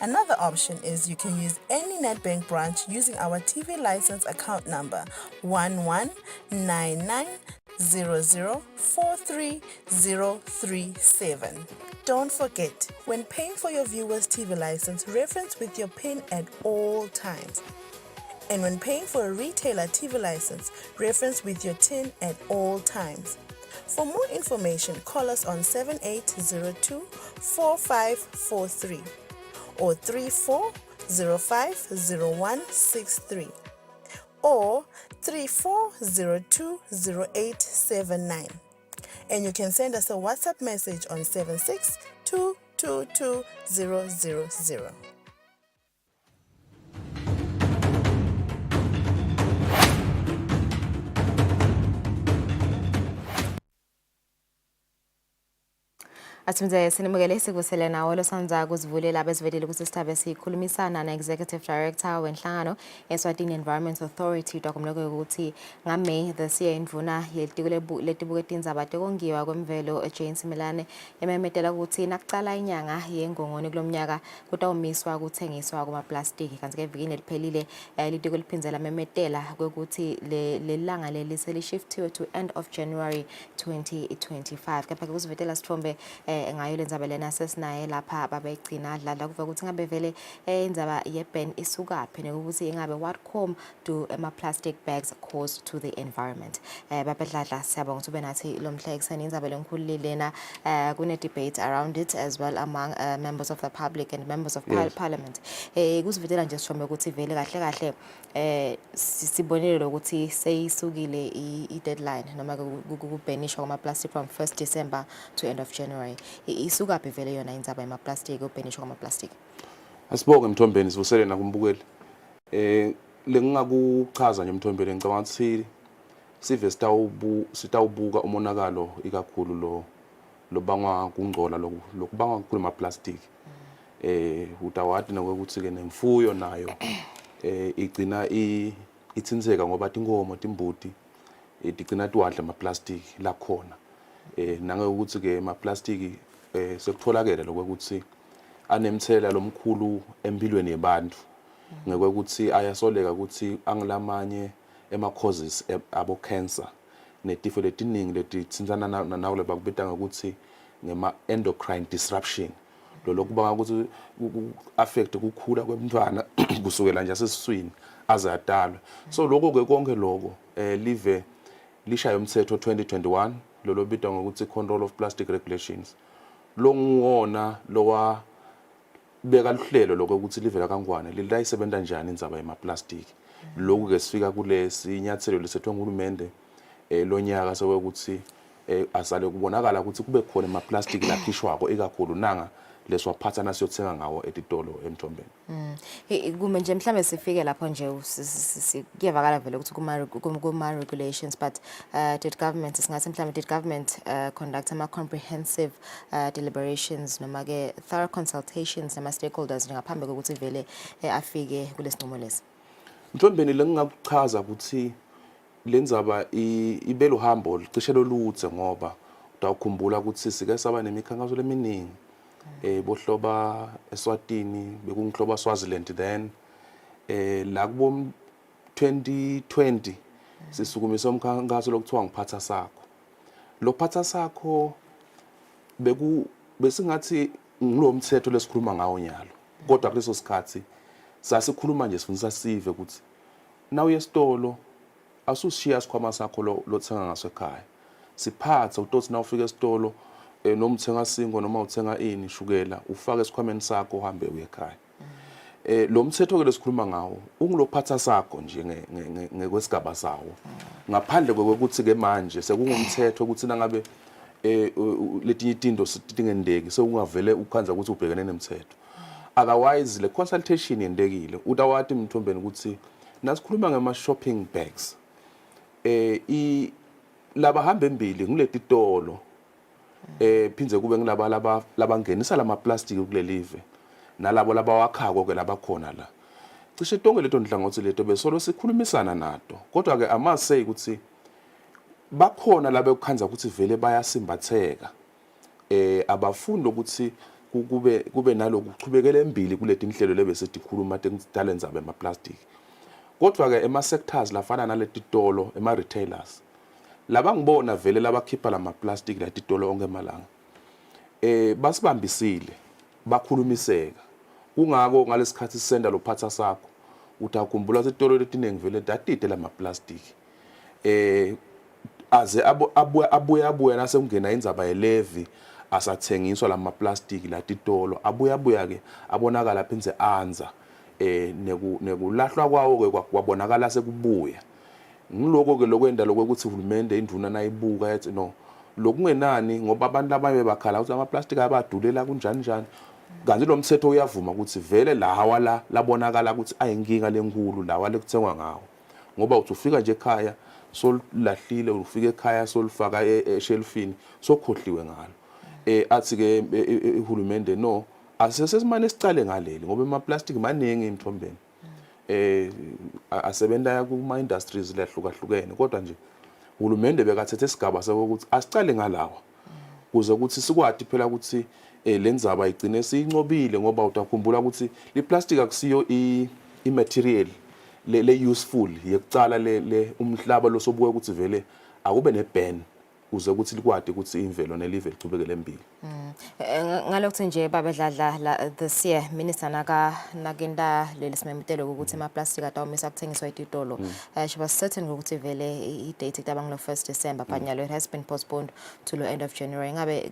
Another option is you can use any NetBank branch using our TV license account number 119900430037. Don't forget, when paying for your viewer's TV license, reference with your PIN at all times. And when paying for a retailer TV license, reference with your TIN at all times. For more information, call us on 7802 4543 or 34050163 or 34020879. And you can send us a WhatsApp message on 762222000. Asimze sinimukele sikusele nawo losandza kuzivulela bezivelile ukuthi sithabe sikhulumisana na-Executive Director wenhlangano Eswatini Environment Authority dokumloko ukuthi ngaMay this year indvuna letibuke tindzaba tekongiwa kwemvelo Jane Similane ememetela ukuthi nakucala inyanga yengongoni kulomnyaka kutawumiswa kuthengiswa kwamaplastiki kanti ke evikini eliphelile litiko liphindze lamemetela kwekuthi lelanga selishiftiwe to end of January 2025 kepha ke kuzivetela sithombe ngayo lenzaba lena sesinaye lapha babeyigcina dlala kuva ukuthi ngabe vele indzaba yeban isukaphi nekuthi ingabe what harm do ama-plastic bags cause to the environment. Babedladla siyabonga ukuthi ube nathi lo mhla ekuseni indzaba lenkulu lena kune-debate around it as well among members of the public and members of parliament. Kusivetela nje sithombe ukuthi vele kahle kahle sibonile ukuthi seyisukile i-deadline noma kubhenishwa kwama-plastic from 1st December to end of January. Isukaphi vele yona indzaba yama-plastic ubhenishwa kwama-plastic? Asibonge Mthombeni sivusele nakumbukeli. Lengingakuchaza nje Mthombeni ngicabanga ukuthi sive sitawubuka umonakalo ikakhulu lo bangwa kungcola lokubangwa kakhulu ama-plastic. Utawati nokuthi ke nemfuyo nayo igcina ithinseka ngoba tinkomo timbuti igcina tiwadla ama-plastic la khona. Nange ukuthi ke ama-plastic sekutholakala lokuthi anemthelela lomkhulu empilweni yabantu ngekuthi ayasoleka ukuthi angilamanye ema-causes abo cancer netifo letiningi letithintsana nawo lebakubita ngokuthi ngema-endocrine disruption lokubanga ukuthi affect ukukhula kwemntwana kusukela nje asesiswini aze adalwe. So lokho ke konke lokho live lishaya umthetho 2021 lobitwa ngokuthi control of plastic regulations lo nguwona lowa beka luhlelo lokuthi livela kangwane lilayisebenza njani indzaba yama-plastic. Lokhu ke sifika kulesi inyathelo lesethwe nguhulumende lonyaka sokuthi asale kubonakala ukuthi kube khona ama-plastic lakhishwako ikakhulu nanga leswaphathana siyothenga ngawo etitolo eMthombeni. Kume nje mhlambe sifike lapho nje kuyavakala vele ukuthi kuma regulations but did government singathi mhlambe did government conduct ama-comprehensive deliberations noma ke thorough consultations nama stakeholders ngaphambi kokuthi vele afike kulesinqumo lesi? Mthombeni lengingakuchaza ukuthi lenzaba ibelo hambo licishe loluthe ngoba utawukhumbula ukuthi sike saba nemikhankaso leminingi bohloba Eswatini bekungihloba Swaziland then la kubo 2020 sisukumise umkhankaso lokuthiwa ngiphatha sakho. Lo phatha sakho besingathi ngilomthetho lesikhuluma ngawo nyalo kodwa kuleso sikhathi sasikhuluma nje sifundisa sive ukuthi nawe esitolo asushiya sikhwama sakho lothenga ngaso ekhaya siphatha utothi na ufika esitolo noma uthenga singo noma uthenga ini shukela ufake esikhwameni sakho uhambe uye ekhaya. Lo mthetho ke lesikhuluma ngawo ungilophatha sakho nje ngekwesigaba sawo ngaphandle kokuthi ke manje sekungumthetho ukuthi nangabe letinye izinto sitingendeki sekungavele ukhanza ukuthi ubhekene nemthetho. Otherwise le consultation yendekile utawati Mthombeni ukuthi nasikhuluma ngama shopping bags laba hamba embili ngiletitolo phindze kube ngilaba labangenisa lama-plastic kulelive nalabo labawakhako ke labakhona la cishe tonke leto nhlangothi leto besolo sikhulumisana nato kodwa ke amasay ukuthi bakhona laba ekukhanza ukuthi vele bayasimbatheka abafunda ukuthi kube naloku kuchubekela embili kuleti inhlelo lebesetikhuluma talenza bema-plastic kodwa ke ema-sectors lafana naletitolo ema-retailers laba ngibona vele labakhipha lama-plastic latitolo onke emalanga basibambisile bakhulumiseka kungako ngalesikhathi sisenda lophatha sakho utakhumbula isitolo letiningi vele datide lama-plastic aze abuya nasengena indzaba yelevi asathengiswa lamaplastiki latitolo abuya ke abonakala phinze anza nekulahlwa kwawo ke kwabonakala sekubuya ngiloko ke lokwenda lokuthi uhulumende induna nayibuka yathi no lokungenani ngoba abantu abanye bakhala ukuthi amaplastiki abadulela kunjani njani kanti lo mthetho uyavuma ukuthi vele lawa labonakala ukuthi ayinkinga lenkulu lawa lekuthengwa ngawo ngoba uthi ufika nje ekhaya solulahlile ufika ekhaya solifaka eshelfini sokhohliwe ngalo athi ke uhulumende no asesesimane sicale ngaleli ngoba amaplastiki maningi emthombeni asebenta kuma industries lehlukahlukene kodwa nje uhulumende bekathethe isigaba sokuthi asicale ngalawa kuze ukuthi sikwadi phela ukuthi lendzaba igcine siyincobile ngoba utakhumbula ukuthi iplastic akusiyo imaterial le useful yekucala le umhlaba losobuke ukuthi vele akube neban kuze ukuthi likwadi ukuthi imvelo nelive lichubekele empilo ngalokho nje babedladla this year minister nakinda lesimemutelo ukuthi amaplastic atawumisa kuthengiswa etitolo she was certain ukuthi vele i-date itabang lo 1st December but nyalo it has been postponed to the end of January ngabe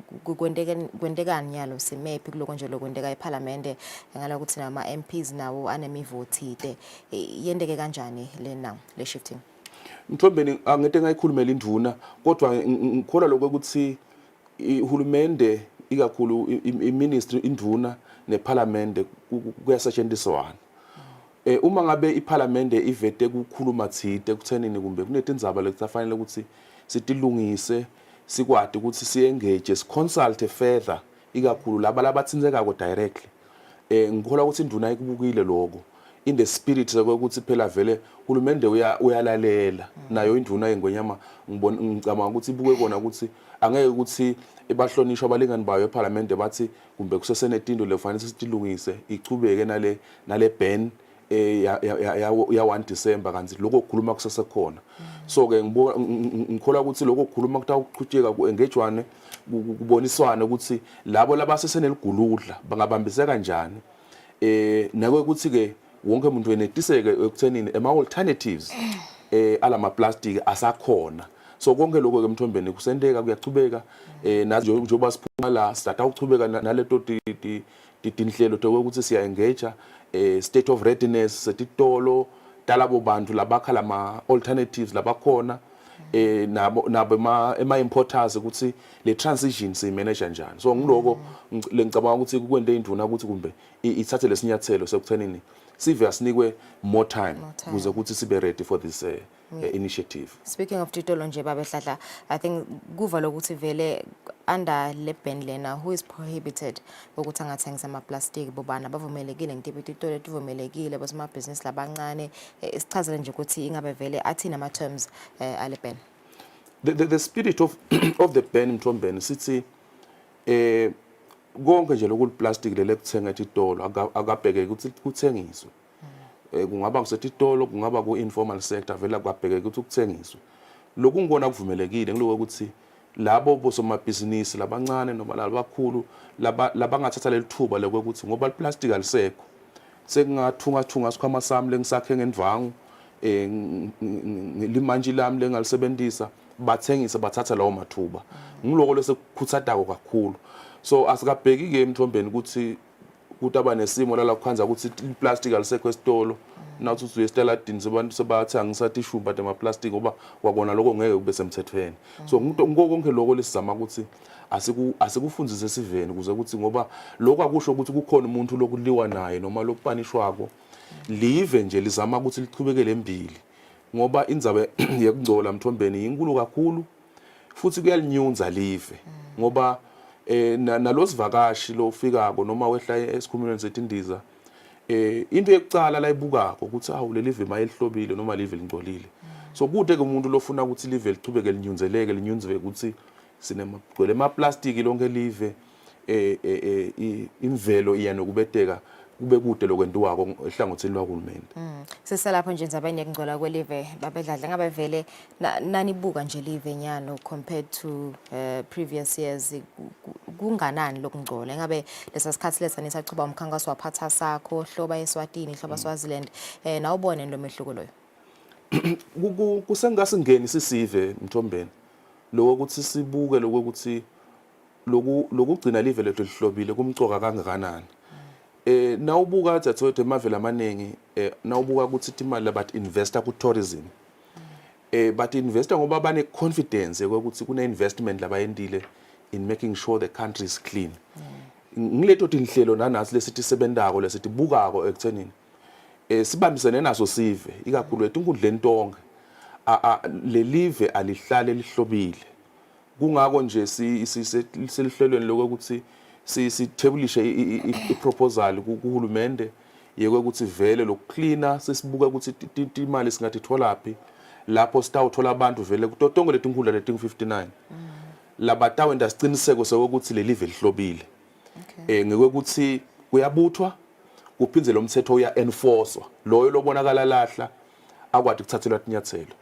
kwendekani nyalo simephi kuloko nje lokwendeka eParliament ngala ukuthi nama MPs nawo anemivotite yendeke kanjani le shifting Mthombeni angete ngayikhulumela induna kodwa ngikholwa lokho ukuthi uhulumende ikakhulu iministry induna neParliament kuyasetshenziswana uma ngabe iParliament ivete kukhuluma thide kuthenini kumbe kunetindzaba lekufanele ukuthi sitilungise sikwadi ukuthi siengage consult further ikakhulu laba labathinzeka ko directly ngikholwa ukuthi induna ikubukile lokho in the spirit sokuthi phela vele uhulumende uyalalela nayo induna yengwenyama ngicabanga ukuthi ibuke kona ukuthi angeke ukuthi ebahlonishwa abalingani bayo eParliament bathi kumbe kusesenetindo lefanele sitilungise ichubeke nale ban ya 1 December kanti lokho kukhuluma kusesekhona so ke ngikholwa ukuthi lokho kukhuluma kutawuqhutsheka kuengagwane kuboniswana ukuthi labo labaseseneliguludla bangabambiseka kanjani nakwe ukuthi ke wonke umuntu wenetiseke ekuthenini ama-alternatives alama plastic asakhona so konke lokho ke Mthombeni kusenteka kuyachubeka njengoba siphuma la sithatha ukuchubeka naleto tinhlelo ukuthi siya engage state of readiness setitolo talabo bantu labakhala ama alternatives labakhona nabo ema importers ukuthi le transition simanage kanjani so ngiloko ngicabanga ukuthi kwende induna ukuthi kumbe ithathe lesinyathelo sekuthenini sive asinikwe more time kuze ukuthi sibe ready for this initiative. Speaking of titolo nje babedladla I think kuva lokuthi vele under le ban lena who is prohibited ukuthi angathengisa ama plastic bobana bavumelekile ngitibe titolo etivumelekile bosoma business labancane isichazele nje ukuthi ingabe vele athina ama terms ale ban. The spirit of the ban Mthombeni sithi konke nje lokul plastic lekuthenga etitolo akabheke ukuthi kuthengiswe kungaba kusetitolo kungaba ku informal sector vela kwabheke ukuthi ukuthengiswe lokhu ngibona kuvumelekile ngiloko ukuthi labo bosomabhizinisi labancane noma labakhulu labangathatha lelithuba lokuthi ngoba iplastic alisekho sekungathunga sikhwama sami lengisakhe ngendvangu limanje lami lengalisebenzisa bathengisa bathatha lawo mathuba ngiloko lesekukhutsatako kakhulu so asikabheki ke Mthombeni ukuthi kutaba nesimo la kukhanza ukuthi iplastic alisekho esitolo nathi uthi uyesteladini sebantu sebathangisa tissue but ama plastic ngoba wabona lokho ngeke kube semthethweni so konke lokho lesizama ukuthi asikufundzise siveni kuze ukuthi ngoba lokho akusho ukuthi kukhona umuntu lokuliwa naye noma lokupanishwako live nje lizama ukuthi lichubekele embili ngoba indzaba yekungcola Mthombeni inkulu kakhulu futhi kuyalinyunza live ngoba nalosivakashi lo ufikako noma wehla esikhumulweni setindiza into yokucala la ibukako ukuthi awu le live mayelihlobile noma live lingcolile so kude ke umuntu lofuna ukuthi live lichubeke linyunzeleke linyunzwe ukuthi sinemagcwele ama plastic lonke live imvelo iyanokubeteka kube kude lokwendiwako ehlangotheni lwahulumende sesalapho nje ndzabeni yekungcola kwelive babedladla ngabe vele nanibuka nje live nyano compared to previous years kunganani lokungcola ngabe lesasikhathi lesa nisachuba umkhankaso waphatha sakho hloba Eswatini hloba Swaziland nawubone lo mehluko loyo kusengasingeni sisive Mthombeni lokuthi sibuke lokuthi lokugcina live lethu lihlobile kumcoka kangakanani. Nawubuka thathethe emavela amaningi nawubuka ukuthi imali labat investor ku tourism. But investor ngoba bane confidence ukuthi kuna investment labayendile in making sure the country is clean. Ngiletho tinhlelo nanasi lesithi sebendako lesithi bukako ekuthenini sibambisene naso sive ikakhulu etinkundleni tonke le live alihlale lihlobile. Kungako nje selihlelweni lokuthi sithebulishe iproposal kuhulumende yekwekuthi vele lokucleana sesibuka ukuthi imali singathi tholaphi lapho sitawuthola abantu vele kutotonke letinkundla leti 59 labatawe ndasiqiniseko sokuthi le live lihlobile. Ngekwekuthi kuyabuthwa kuphindze lo mthetho uya enforcewa loyo lobonakala lahla akwadi kuthathelwa inyathelo.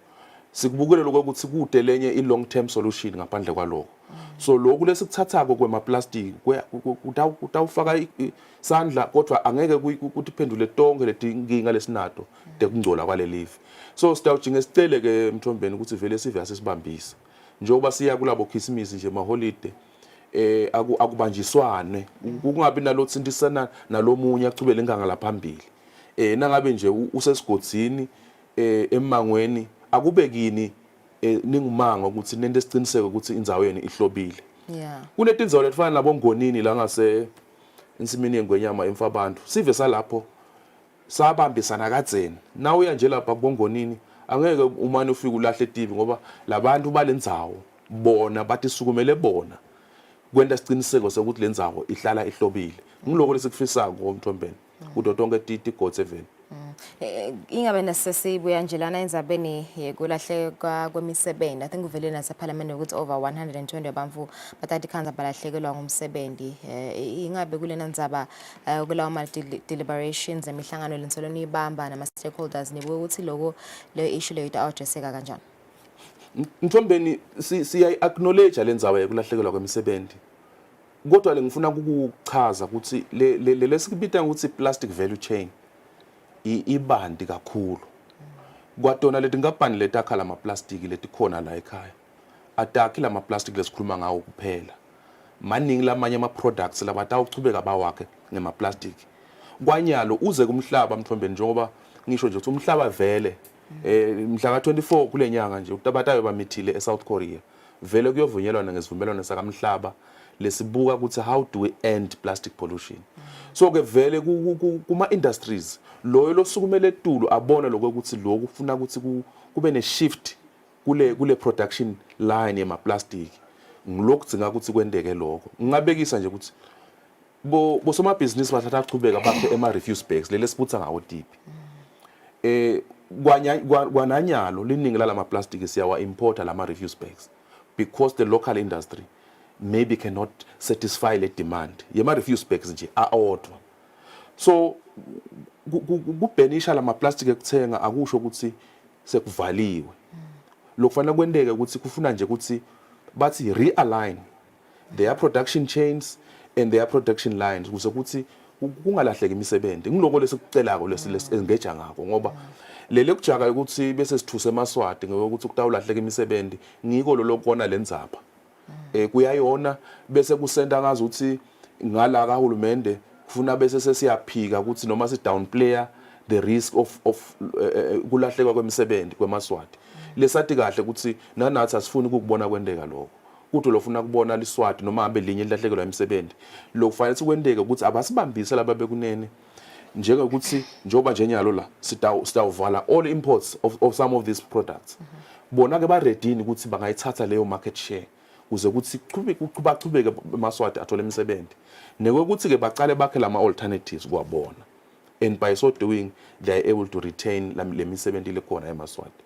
Sikubukele lokuthi kude lenye i long term solution ngaphandle kwaloko. So lokhu lesikuthathako kwema plastic utawufaka isandla kodwa angeke ukuthi phendule tonke letinkinga lesinato tekungcola kwale live. So sitawujinga sicele ke Mthombeni ukuthi vele sive asisibambise njengoba siya kulabo Christmas nje ma holiday akubanjiswane kungabi nalothintisana nalomunye acubele inganga laphambili. Nangabe nje usesigodzini emangweni akube kini ningumanga ukuthi nento esiqiniseke ukuthi indzawo yenu ihlobile. Kunetindzawo letifana nabo Ngonini la ngase insimini yengwenyama emfabantu sive salapho sabambisana kadzeni. Nawe uya nje lapha kuBongonini angeke umane ufike ulahle TV ngoba labantu balendzawo bona bathi sukumele bona kwenta siqiniseko sokuthi lendzawo ihlala ihlobile. Ngiloko lesikufisako ngoMthombeni kudo tonke tigodze vele. Ingabe nasesibuya nje lana endzabeni yekulahleka kwemisebenzi. I think uvele naseParliament ukuthi over 120 abantu bathatha ikhanza balahlekelwa ngumsebenzi. Ingabe kulena ndzaba kulawo ma deliberations emihlangano lensolweni ibamba nama stakeholders nibuke ukuthi lokho le issue leyo ita-addresseka kanjani? Mthombeni siya acknowledge lendzawo yekulahlekelwa kwemisebenzi. Kodwa ngifuna ukuchaza ukuthi lesikubita ukuthi plastic value chain ibandi kakhulu. Kwatona leti ngapani letakhala ama plastic letikhona la ekhaya. Atakhi lama plastic lesikhuluma ngawo kuphela. Maningi lamanye ama products labatawuchubeka bawakhe ngema plastic. Kwanyalo uze kumhlaba Mthombeni njengoba ngisho nje ukuthi umhlaba vele mhla ka24 kule nyanga nje utabatayo bamithile eSouth Korea. Vele kuyovunyelwana ngesivumelwano sakamhlaba lesibuka ukuthi how do we end plastic pollution. So ke vele kuma industries loyo losukumele etulu abona lokuthi lokhu ufuna ukuthi kube ne shift kule production line yema plastic. Ngilokudzinga ukuthi kwendeke lokho. Ngingabekisa nje ukuthi bosoma business bathatha achubeka bakhe ema refuse bags lele sibutha ngawo tipi. Kwananyalo liningi la plastic siyawa importa lama refuse bags because the local industry maybe cannot satisfy the demand. Yema refuse bags nje aodwa. So kubenisha lama plastic ekuthenga akusho ukuthi sekuvaliwe. Lokufana kwendeke ukuthi kufuna nje ukuthi bathi realign their production chains and their production lines kuze ukuthi kungalahleki imisebenzi. Ngiloko lesikucelako lesengeja ngako ngoba lele kujaka ukuthi bese sithuse emaswati ngokuthi kutawulahleka imisebenzi ngiko lokubona lendzaba. Kuyayona bese kusenda ngazi ukuthi ngala kahulumende kufuna bese sesiyaphika ukuthi noma si downplayer the risk of kulahleka kwemisebenzi kwemaswati. Lesathi kahle ukuthi nanathi asifuni ukubona kwendeka lokho. Kuthi lofuna kubona liswati noma hambe linye lilahlekelwa imisebenzi. Lokufanele kwendeke ukuthi abasibambise laba bekunene njengokuthi njoba nje nyalo la sitawuvala all imports of some of these products. Bona ke ba ready ukuthi bangayithatha leyo market share kuze ukuthi kuqhubeke emaswati athole imisebenzi. Nekokuthi ke baqale bakhe lama alternatives kwabona. And by so doing they are able to retain le misebenzi lekhona emaswati.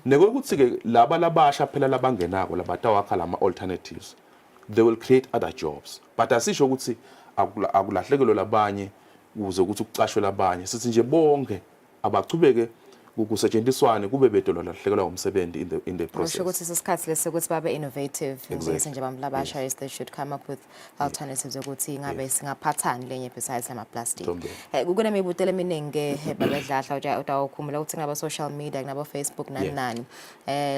Nekokuthi ke laba labasha phela labangenako labatawakha lama alternatives they will create other jobs. But asisho ukuthi akulahlekelwe labanye kuze ukuthi ukucashwe labanye. Sithi nje bonke abachubeke kusetshenziswane kube bedolo lahlekelwa umsebenzi in the process. Usho ukuthi isikhathi lesokuthi babe innovative nje abantu labasha is they should come up with alternatives ukuthi ingabe singaphathani lenye besides ama plastic. Kukona mibutele eminingi ke babedlahla utawukhumbula ukuthi ngaba social media ngaba Facebook nani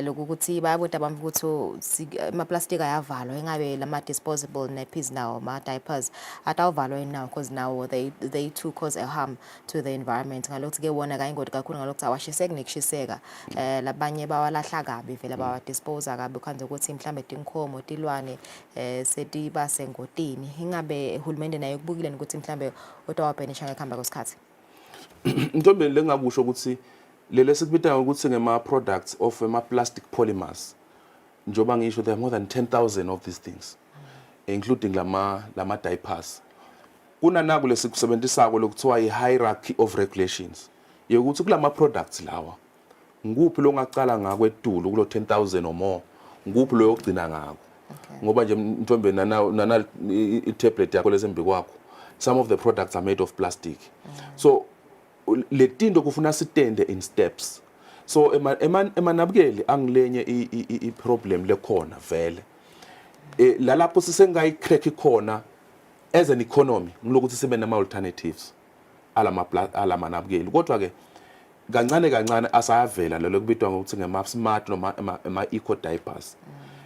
lokhu ukuthi bayabuda abantu ukuthi ama plastic ayavalwa ingabe lama disposable nappies now ama diapers atawuvalwa now because now they too cause a harm to the environment ngalokho ke wona kayingodi kakhulu ngalokho awashiseke nekushiseka labanye bawalahla kabi vele bawa dispose kabi khanze ukuthi mhlambe tinkhomo tilwane setiba sengotini ingabe uhulumende naye kubukile ukuthi mhlambe utawabhenisha ngekhamba kwesikhathi. Ntombi lengakusho ukuthi lele sikubita ukuthi ngema products of ama plastic polymers njoba ngisho there are more than 10,000 of these things including lama diapers. Kuna naku lesikusebenzisako lokuthiwa i hierarchy of regulations yokuthi kulama products lawa nguphi lo ngaqala ngakwetulu kulo 10,000 or more nguphi lo yokugcina ngako ngoba nje Ntombi nana i tablet yakho lesembi kwakho some of the products are made of plastic so le tinto kufuna sitende in steps so emanabukeli angilenye i problem lekhona vele lalapho sisengayi crack khona as an economy ngilokuthi sibe nama alternatives alama nabukeli kodwa ke kancane asayavela lo kubitwa ngokuthi ngema smart noma ama eco diapers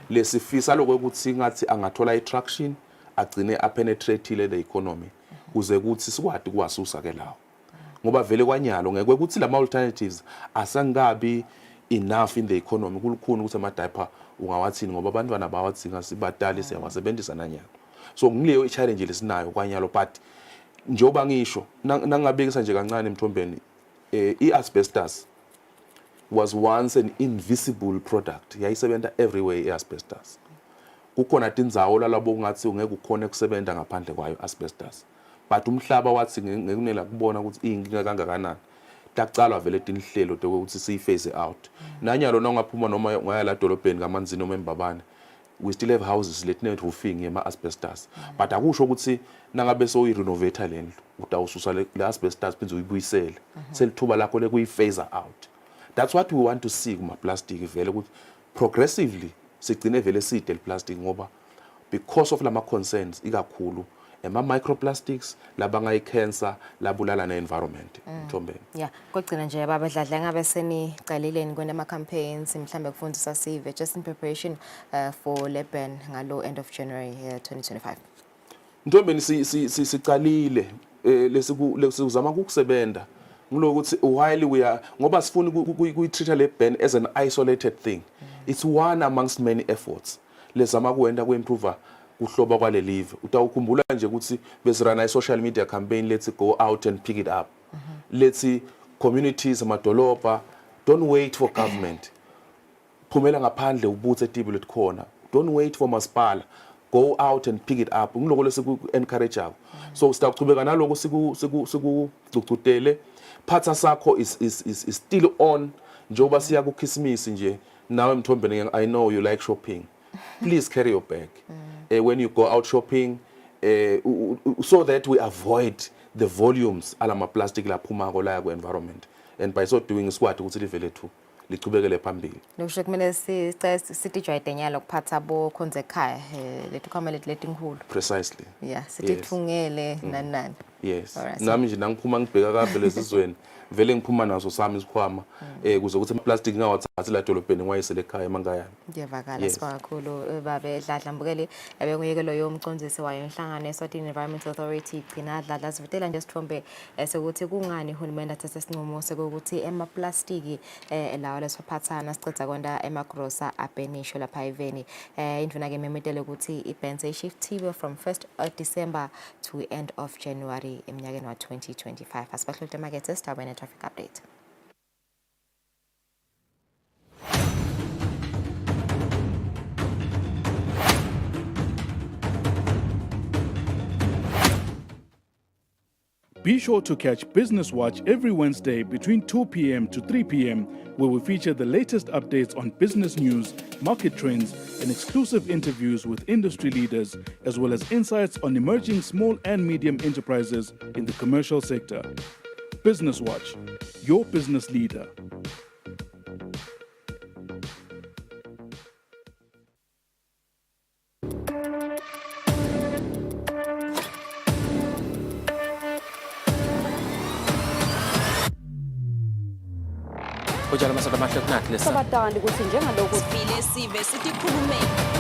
lesifisa lokuthi ngathi angathola i-traction agcine apenetrate the economy kuze ukuthi sikwadi kuwasusa ke lawo ngoba vele kwanyalo ngeke ukuthi lama alternatives asangabi enough in the economy kulukhuni ukuthi ama diaper ungawathini ngoba abantwana bawathinga sibadala siyawasebenzisa nanyalo so ngileyo i-challenge lesinayo kwanyalo but njoba ngisho nangabekisa nje kancane Mthombeni i-asbestos was once an invisible product yayisebenza everywhere i-asbestos kukhona tindzawo lalabo ngathi ungeke ukhona kusebenta ngaphandle kwayo asbestos but umhlaba wathi ngekunela kubona ukuthi inkinga kangakanani taqalwa vele tinhlelo ukuthi siyiphase out nanyalo nongaphuma noma ngaya la dolobheni kamanzi noma embabane we still have houses letine roofing yema asbestos but akusho ukuthi nangabe so i-renovate lendlu utawususa le asbestos phinze uyibuyisele selithuba lakho lekuyiphase out. That's what we want to see kuma plastic vele ukuthi progressively sigcine vele side plastic ngoba because of lama concerns ikakhulu ema microplastics labanga cancer labulala ne environment Mthombeni. Yeah, kugcina nje babedladla ngabe senicalileni kwena ama campaigns mhlambe kufundisa sive just in preparation for le ban ngalo end of January 2025. Mthombeni sicalile lesikuzama ukusebenza ngilokuthi while we are ngoba sifuna ukuyitreat le ban as an isolated thing it's one amongst many efforts lezama kuwenda kuimprove kuhloba kwale live utawukhumbula nje ukuthi besirana i-social media campaign let's go out and pick it up let's communities amadolobha don't wait for government phumela ngaphandle ubuthe tibu letikhona don't wait for masipala go out and pick it up ngiloko lesiku encourage akho so sitaqhubeka naloko sikucutele phatha sakho is still on njoba siya ku Christmas nje nawe Mthombeni I know you like shopping please carry your bag when you go out shopping so that we avoid the volumes alama plastic laphuma ko la ku environment and by so doing squad ukuthi livele thu lichubekele phambili lokusho kumele sitijwayede nyalo kuphatha bo khonze ekhaya lethu khama letinkhulu precisely sitithungele nani yes nami nje nangiphuma ngibheka kahle lesizweni vele ngiphuma naso sami isikhwama kuze ukuthi ama plastic ngawathathi la dolobheni ngwayisele ekhaya emangayami ngiyavakala sikakhulu babe dladla mbukele ebekuyekelo yomcondzisi wayo inhlangano Eswatini Environmental Authority igcina dladla sivutela nje sithombe sekuthi kungani uhulumende athathe isinqumo sekuthi ema plastic lawo lesiphathana sicetha kwenda emagrosa abenisho lapha eveni indvuna ke memetele ukuthi ibenze ishiftiwe from 1st December to end of January eminyakeni wa 2025 asibahlola market sesithabene traffic update. Be sure to catch Business Watch every Wednesday between 2 p.m. to 3 p.m., where we feature the latest updates on business news, market trends, and exclusive interviews with industry leaders, as well as insights on emerging small and medium enterprises in the commercial sector. Business Watch, your business leader. Ujala masaba mahle kunathi lesa. Sabatandi ukuthi njengalokhu sivile sive sithi khulumeni.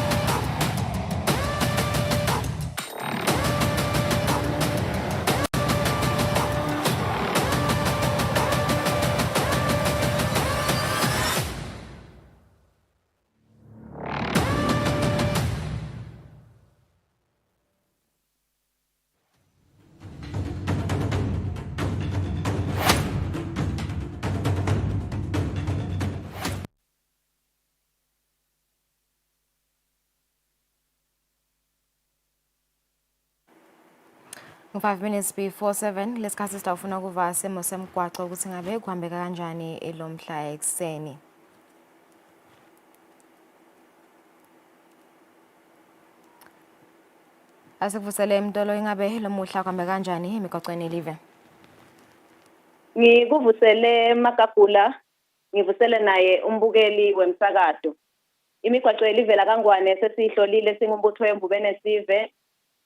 Ngo 5 minutes before 7 lesikhathi sitawufuna ukuva simo semgwaqo ukuthi ngabe kuhambeka kanjani elomhla ekseni. Asikuvusele Mtolo ingabe lomuhla kuhambeka kanjani emigwaqweni elive. Ngikuvusele Makagula, ngivusele naye umbukeli wemsakazo. Imigwaqo elivela kaNgwane sesihlolile singumbutho wembubene sive.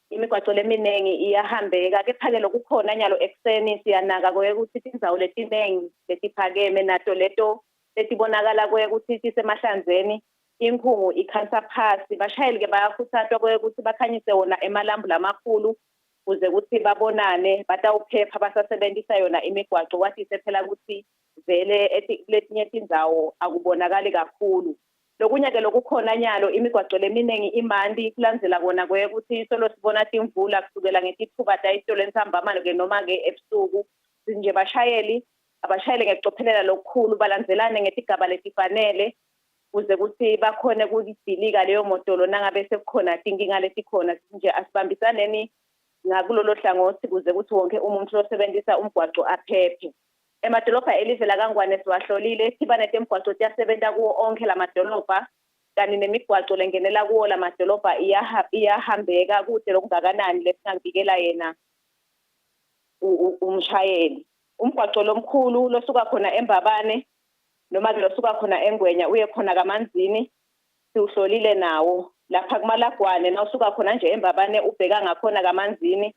Imigwaqo leminengi iyahambeka kepha-ke lokukhona nyalo ekseni siyanaka ukuthi indzawo letinengi letiphakeme nato leto letibonakala ukuthi sisemahlanzeni inkhungu ikhansa phasi bashayeli-ke bayakhuthazwa ukuthi bakhanyise wona emalambu lamakhulu ukuze ukuthi babonane batawuphepha basasebenzisa yona imigwaqo kwathi phela ukuthi vele letinye tindzawo akubonakali kakhulu. Lokunye-ke lokukhona nyalo imigwaqo leminengi imandi kulandzela kona ukuthi solo sibona timvula kusukela ngetithuba tayitolo entsambama-ke noma-ke ebusuku nje abashayeli ngekucophelela lokukhulu balandzelane ngetigaba letifanele ukuze ukuthi bakhone ukudilika leyo motolo nangabe sekukhona tinkinga letikhona nje asibambisaneni ngakulolo hlangothi ukuze ukuthi wonke umuntu osebenzisa umgwaqo aphephe. Emadolobha elivela kaNgwane siwahlolile sibane temgwaqo tiyasebenza kuwo onke lamadolobha kanti nemigwaqo lengenela kuwo lamadolobha iyahambeka kude lokungakanani lesingabikela yena umshayeli. Umgwaqo lomkhulu losuka khona eMbabane noma losuka khona eNgwenya uye khona kaManzini siuhlolile nawo lapha kumalagwane nawusuka khona nje eMbabane ubheka ngakhona kaManzini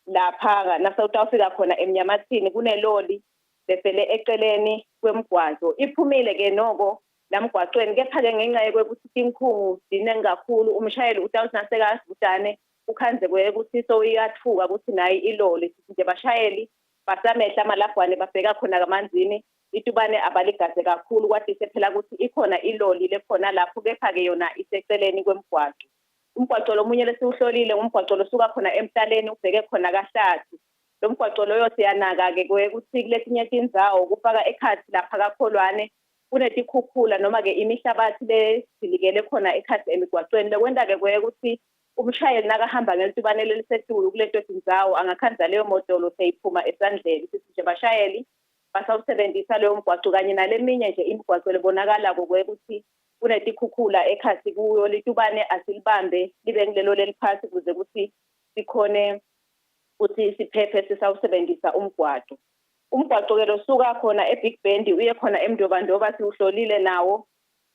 lapha nasawutawufika khona eMnyamathini kuneloli befele eceleni kwemgwaqo iphumile-ke noko lamgwaqweni kepha-ke ngenxa yokuthi inkhungu ziningi kakhulu umshayeli utawuthi nasekasivudane ukhanze ukuthi soyathuka ukuthi nayi iloli nje bashayeli basamehla amalagwane babheka khona kaManzini itubane abaligaze kakhulu kwathi phela ukuthi ikhona iloli lekhona lapho kepha-ke yona iseceleni kwemgwaqo. Umgwaqo lomunye lesiwuhlolile umgwaqo losuka khona emhlaleni ubheke khona kaHlatsi. Lo mgwaqo loyo siyanaka-ke ukuthi kuletinye tindzawo kufaka ekhathi lapha kaKholwane kunetikhukhula noma-ke imihlabathi lesilikele khona ekhathi emigwaqweni lokwenta-ke ukuthi umshayeli nakahamba ngelitubane lelisetulu kuleto tindzawo angakhanza leyo motolo seyiphuma esandleni sithi nje bashayeli basawusebenzisa leyo mgwaqo kanye naleminye nje imigwaqo lebonakala ukuthi kunetikhukhula ekhathi kuyo litubane asilibambe libe ngilelo leliphasi ukuze ukuthi sikhone ukuthi siphephe sisawusebenzisa umgwaqo. Umgwaqo-ke losuka khona eBig Bend uye khona eMndobandoba siwuhlolile nawo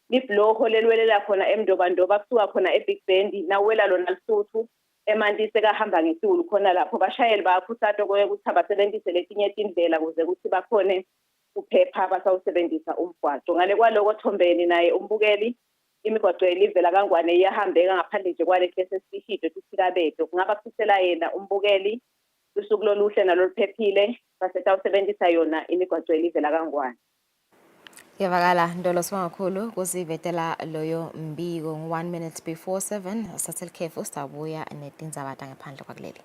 libloho lelwelela khona eMndobandoba kusuka khona eBig Bend nawela lona Lesotho eMantise kahamba ngesulu khona lapho bashayeli bayakhuthazwa ukuthi abasebenzise letinye tindlela ukuze ukuthi bakhone kuphepha basawusebenzisa umgwaqo. Ngale kwaloko Thombeni naye umbukeli imigwaqo elivela kaNgwane iyahambeka ngaphandle nje kwalesi sesifihide tuthikabeto kungaba kusela yena umbukeli usuku loluhle naloluphephile basetawusebenzisa yona imigwaqo elivela kaNgwane. Yavakala Ndolo Swangakhulu kuzivetela loyo mbiko 1 minute before 7 sathel khefu sitabuya netindzaba ngaphandle kwakuleli.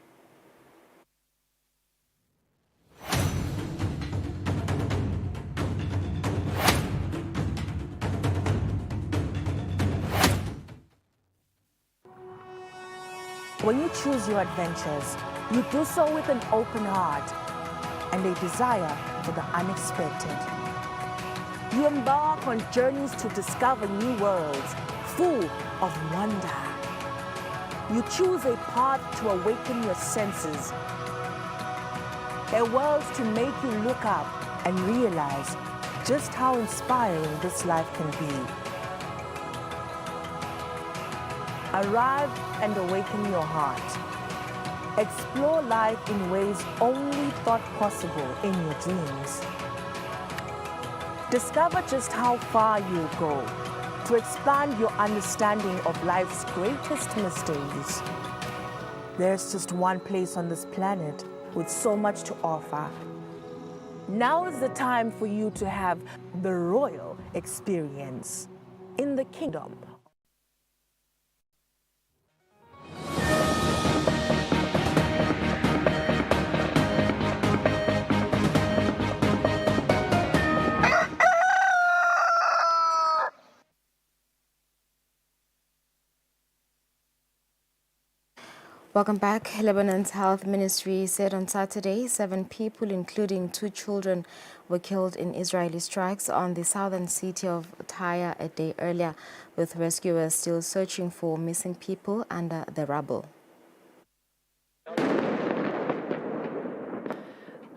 When you choose your adventures, you do so with an open heart and a desire for the unexpected. You embark on journeys to discover new worlds full of wonder. You choose a path to awaken your senses, A world to make you look up and realize just how inspiring this life can be. Arrive and awaken your heart. Explore life in ways only thought possible in your dreams. Discover just how far you'll go to expand your understanding of life's greatest mysteries. There's just one place on this planet with so much to offer. Now is the time for you to have the royal experience in the kingdom. Welcome back. Lebanon's health ministry said on Saturday 7 people, including 2 children, were killed in Israeli strikes on the southern city of Tyre a day earlier, with rescuers still searching for missing people under the rubble.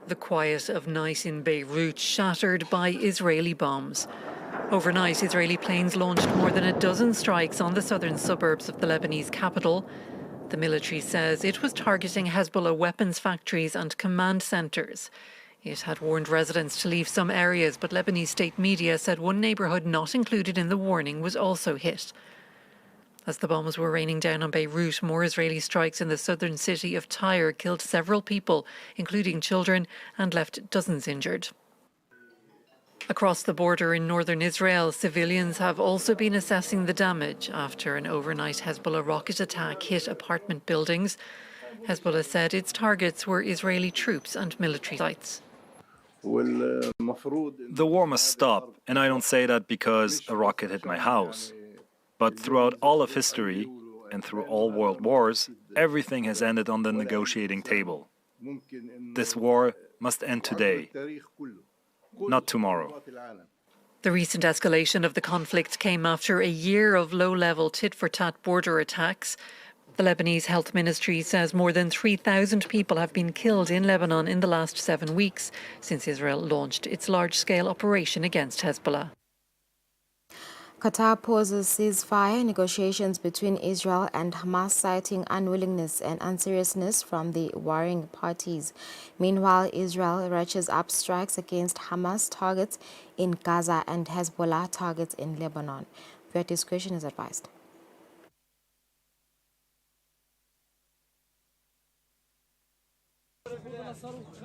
The quiet of night in Beirut shattered by Israeli bombs. Overnight, Israeli planes launched more than a dozen strikes on the southern suburbs of the Lebanese capital. The military says it was targeting Hezbollah weapons factories and command centres. It had warned residents to leave some areas, but Lebanese state media said one neighbourhood not included in the warning was also hit. As the bombs were raining down on Beirut, more Israeli strikes in the southern city of Tyre killed several people, including children, and left dozens injured. Across the border in northern Israel, civilians have also been assessing the damage after an overnight Hezbollah rocket attack hit apartment buildings. Hezbollah said its targets were Israeli troops and military sites. The war must stop, and I don't say that because a rocket hit my house. But throughout all of history, and through all world wars, everything has ended on the negotiating table. This war must end today, not tomorrow. The recent escalation of the conflict came after a year of low-level tit-for-tat border attacks. The Lebanese Health Ministry says more than 3,000 people have been killed in Lebanon in the last 7 weeks since Israel launched its large-scale operation against Hezbollah. Qatar pauses ceasefire negotiations between Israel and Hamas, citing unwillingness and unseriousness from the warring parties. Meanwhile, Israel ratchets up strikes against Hamas targets in Gaza and Hezbollah targets in Lebanon. Viewer discretion is advised.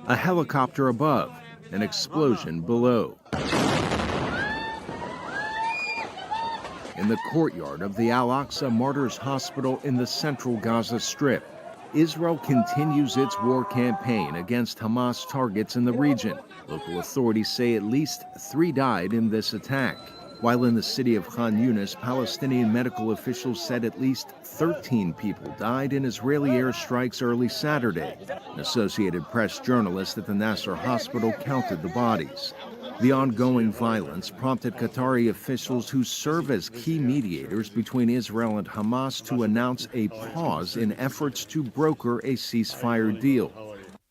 A helicopter above, an explosion below. In the courtyard of the Al-Aqsa Martyrs Hospital in the central Gaza Strip, Israel continues its war campaign against Hamas targets in the region. Local authorities say at least 3 died in this attack, while in the city of Khan Yunis, Palestinian medical officials said at least 13 people died in Israeli airstrikes early Saturday. An Associated Press journalist at the Nasser hospital counted the bodies. The ongoing violence prompted Qatari officials who serve as key mediators between Israel and Hamas to announce a pause in efforts to broker a ceasefire deal.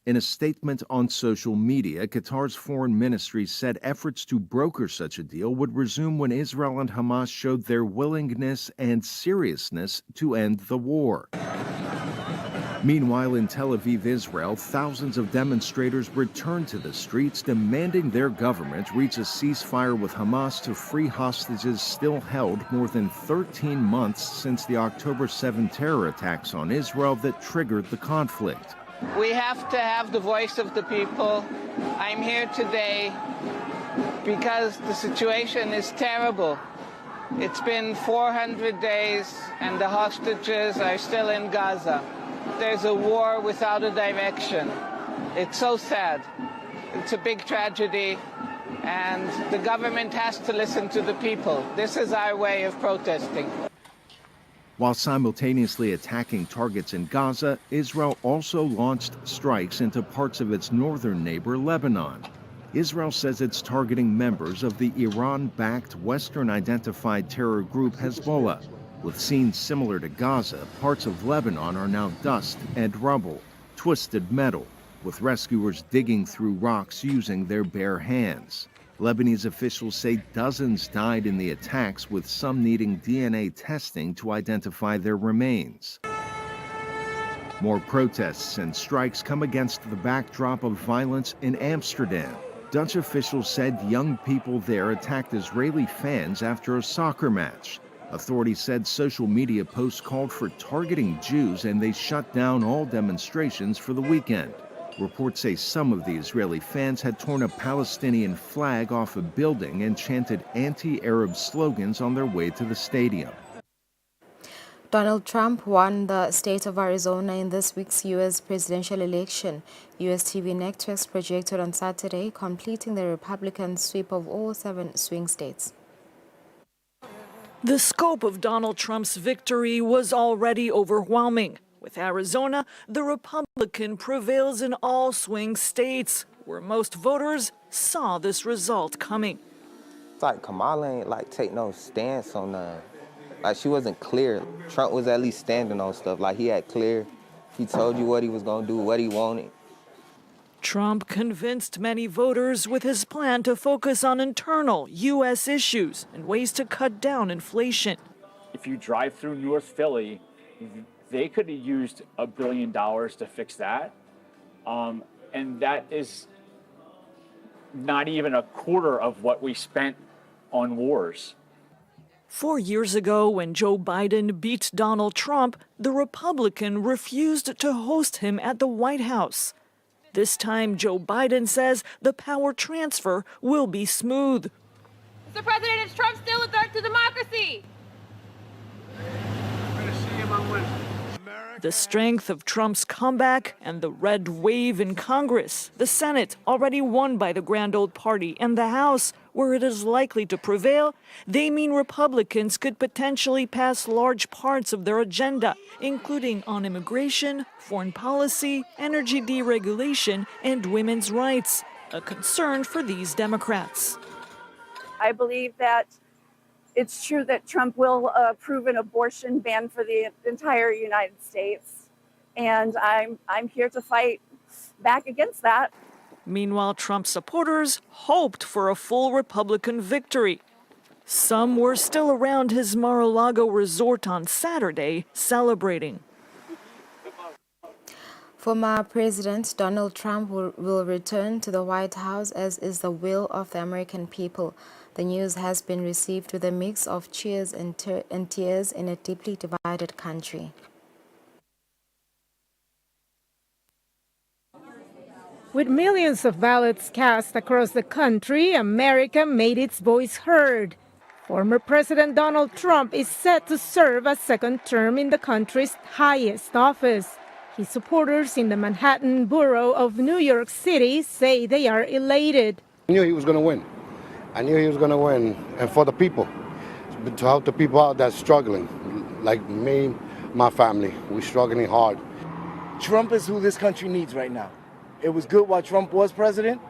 In a statement on social media, Qatar's foreign ministry said efforts to broker such a deal would resume when Israel and Hamas showed their willingness and seriousness to end the war. Meanwhile, in Tel Aviv, Israel, thousands of demonstrators returned to the streets demanding their government reach a ceasefire with Hamas to free hostages still held more than 13 months since the October 7 terror attacks on Israel that triggered the conflict. We have to have the voice of the people. I'm here today because the situation is terrible. It's been 400 days and the hostages are still in Gaza. There's a war without a direction. It's so sad. It's a big tragedy, and the government has to listen to the people. This is our way of protesting. While simultaneously attacking targets in Gaza, Israel also launched strikes into parts of its northern neighbor, Lebanon. Israel says it's targeting members of the Iran-backed Western-identified terror group Hezbollah. With scenes similar to Gaza, parts of Lebanon are now dust and rubble, twisted metal, with rescuers digging through rocks using their bare hands. Lebanese officials say dozens died in the attacks, with some needing DNA testing to identify their remains. More protests and strikes come against the backdrop of violence in Amsterdam. Dutch officials said young people there attacked Israeli fans after a soccer match. Authorities said social media posts called for targeting Jews, and they shut down all demonstrations for the weekend. Reports say some of the Israeli fans had torn a Palestinian flag off a building and chanted anti-Arab slogans on their way to the stadium. Donald Trump won the state of Arizona in this week's U.S. presidential election. U.S. TV networks projected on Saturday, completing the Republican sweep of all 7 swing states. The scope of Donald Trump's victory was already overwhelming. With Arizona, the Republican prevails in all swing states, where most voters saw this result coming. It's like Kamala ain't take no stance on like she wasn't clear. Trump was at least standing on stuff. Like he had clear. He told you what he was gonna do, what he wanted. Trump convinced many voters with his plan to focus on internal U.S. issues and ways to cut down inflation. If you drive through North Philly, they could have used $1 billion to fix that. And that is not even a quarter of what we spent on wars. 4 years ago, when Joe Biden beat Donald Trump, the Republican refused to host him at the White House. This time, Joe Biden says the power transfer will be smooth. Mr. President, is Trump still a threat to democracy? We're going to see him on Wednesday. The strength of Trump's comeback and the red wave in Congress, the Senate already won by the grand old party, and the House, where it is likely to prevail, they mean Republicans could potentially pass large parts of their agenda, including on immigration, foreign policy, energy deregulation, and women's rights, a concern for these Democrats. I believe that it's true that Trump will approve an abortion ban for the entire United States, and I'm here to fight back against that. Meanwhile, Trump supporters hoped for a full Republican victory. Some were still around his Mar-a-Lago resort on Saturday celebrating. Former President Donald Trump will return to the White House, as is the will of the American people. The news has been received with a mix of cheers and tears in a deeply divided country. With millions of ballots cast across the country, America made its voice heard. Former President Donald Trump is set to serve a second term in the country's highest office. His supporters in the Manhattan borough of New York City say they are elated. I knew he was going to win. I knew he was going to win. And for the people, to help the people out that's struggling, like me, my family, we're struggling hard. Trump is who this country needs right now. It was good while Trump was president,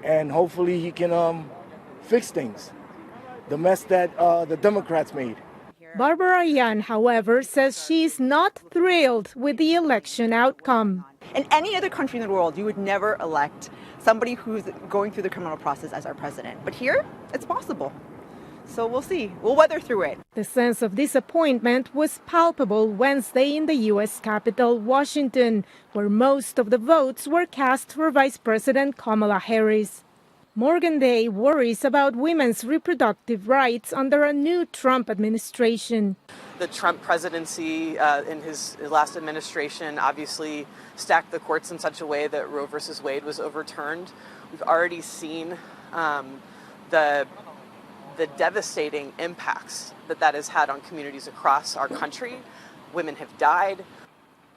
and hopefully he can fix things. The mess that the Democrats made. Barbara Yan, however, says she's not thrilled with the election outcome. In any other country in the world, you would never elect somebody who's going through the criminal process as our president. But here, it's possible. So we'll see. We'll weather through it. The sense of disappointment was palpable Wednesday in the U.S. capital, Washington, where most of the votes were cast for Vice President Kamala Harris. Morgan Day worries about women's reproductive rights under a new Trump administration. The Trump presidency in his last administration obviously stacked the courts in such a way that Roe versus Wade was overturned. We've already seen the devastating impacts that has had on communities across our country. Women have died.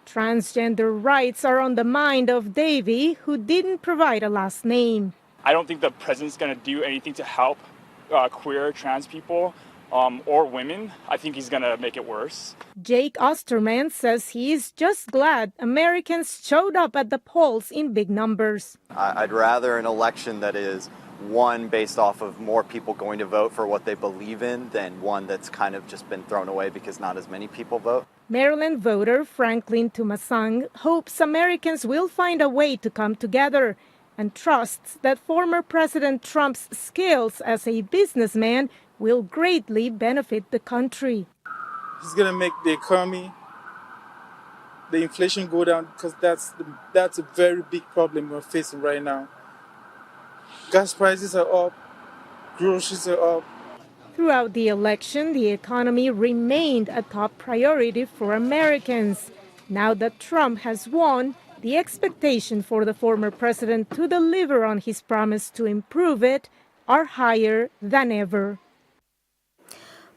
Transgender rights are on the mind of Davy, who didn't provide a last name. I don't think the president's going to do anything to help queer trans people or women. I think he's going to make it worse. Jake Osterman says he is just glad Americans showed up at the polls in big numbers. I'd rather an election that is one based off of more people going to vote for what they believe in than one that's kind of just been thrown away because not as many people vote. Maryland voter Franklin Tumasang hopes Americans will find a way to come together and trusts that former President Trump's skills as a businessman will greatly benefit the country. He's going to make the economy, the inflation go down, because that's a very big problem we're facing right now. Gas prices are up, groceries are up. Throughout the election, the economy remained a top priority for Americans. Now that Trump has won, the expectation for the former president to deliver on his promise to improve it are higher than ever.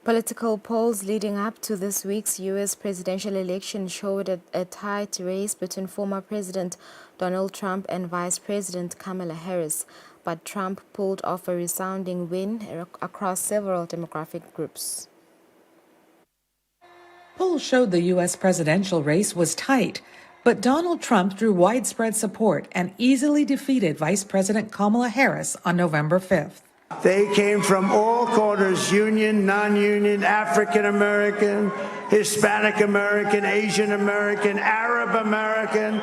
Political polls leading up to this week's U.S. presidential election showed a tight race between former President Donald Trump and Vice President Kamala Harris, but Trump pulled off a resounding win across several demographic groups. Polls showed the U.S. presidential race was tight, but Donald Trump drew widespread support and easily defeated Vice President Kamala Harris on November 5th. They came from all corners, union, non-union, African American, Hispanic American, Asian American, Arab American,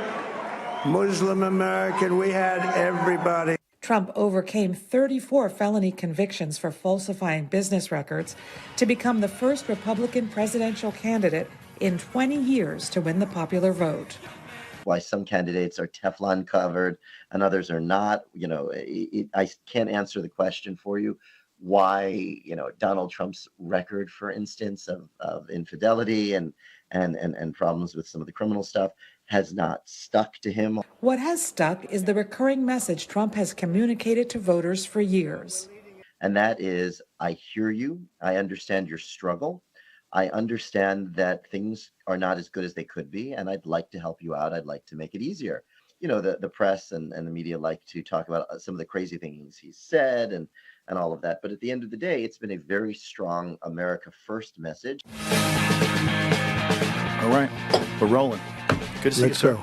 Muslim American. We had everybody. Trump overcame 34 felony convictions for falsifying business records to become the first Republican presidential candidate in 20 years to win the popular vote. Why some candidates are Teflon covered and others are not. I can't answer the question for you why, Donald Trump's record, for instance, of infidelity and problems with some of the criminal stuff has not stuck to him. What has stuck is the recurring message Trump has communicated to voters for years. And that is, I hear you. I understand your struggle. I understand that things are not as good as they could be, and I'd like to help you out. I'd like to make it easier. The press and the media like to talk about some of the crazy things he's said and all of that. But at the end of the day, it's been a very strong America First message. All right, we're rolling. Good to see you, sir.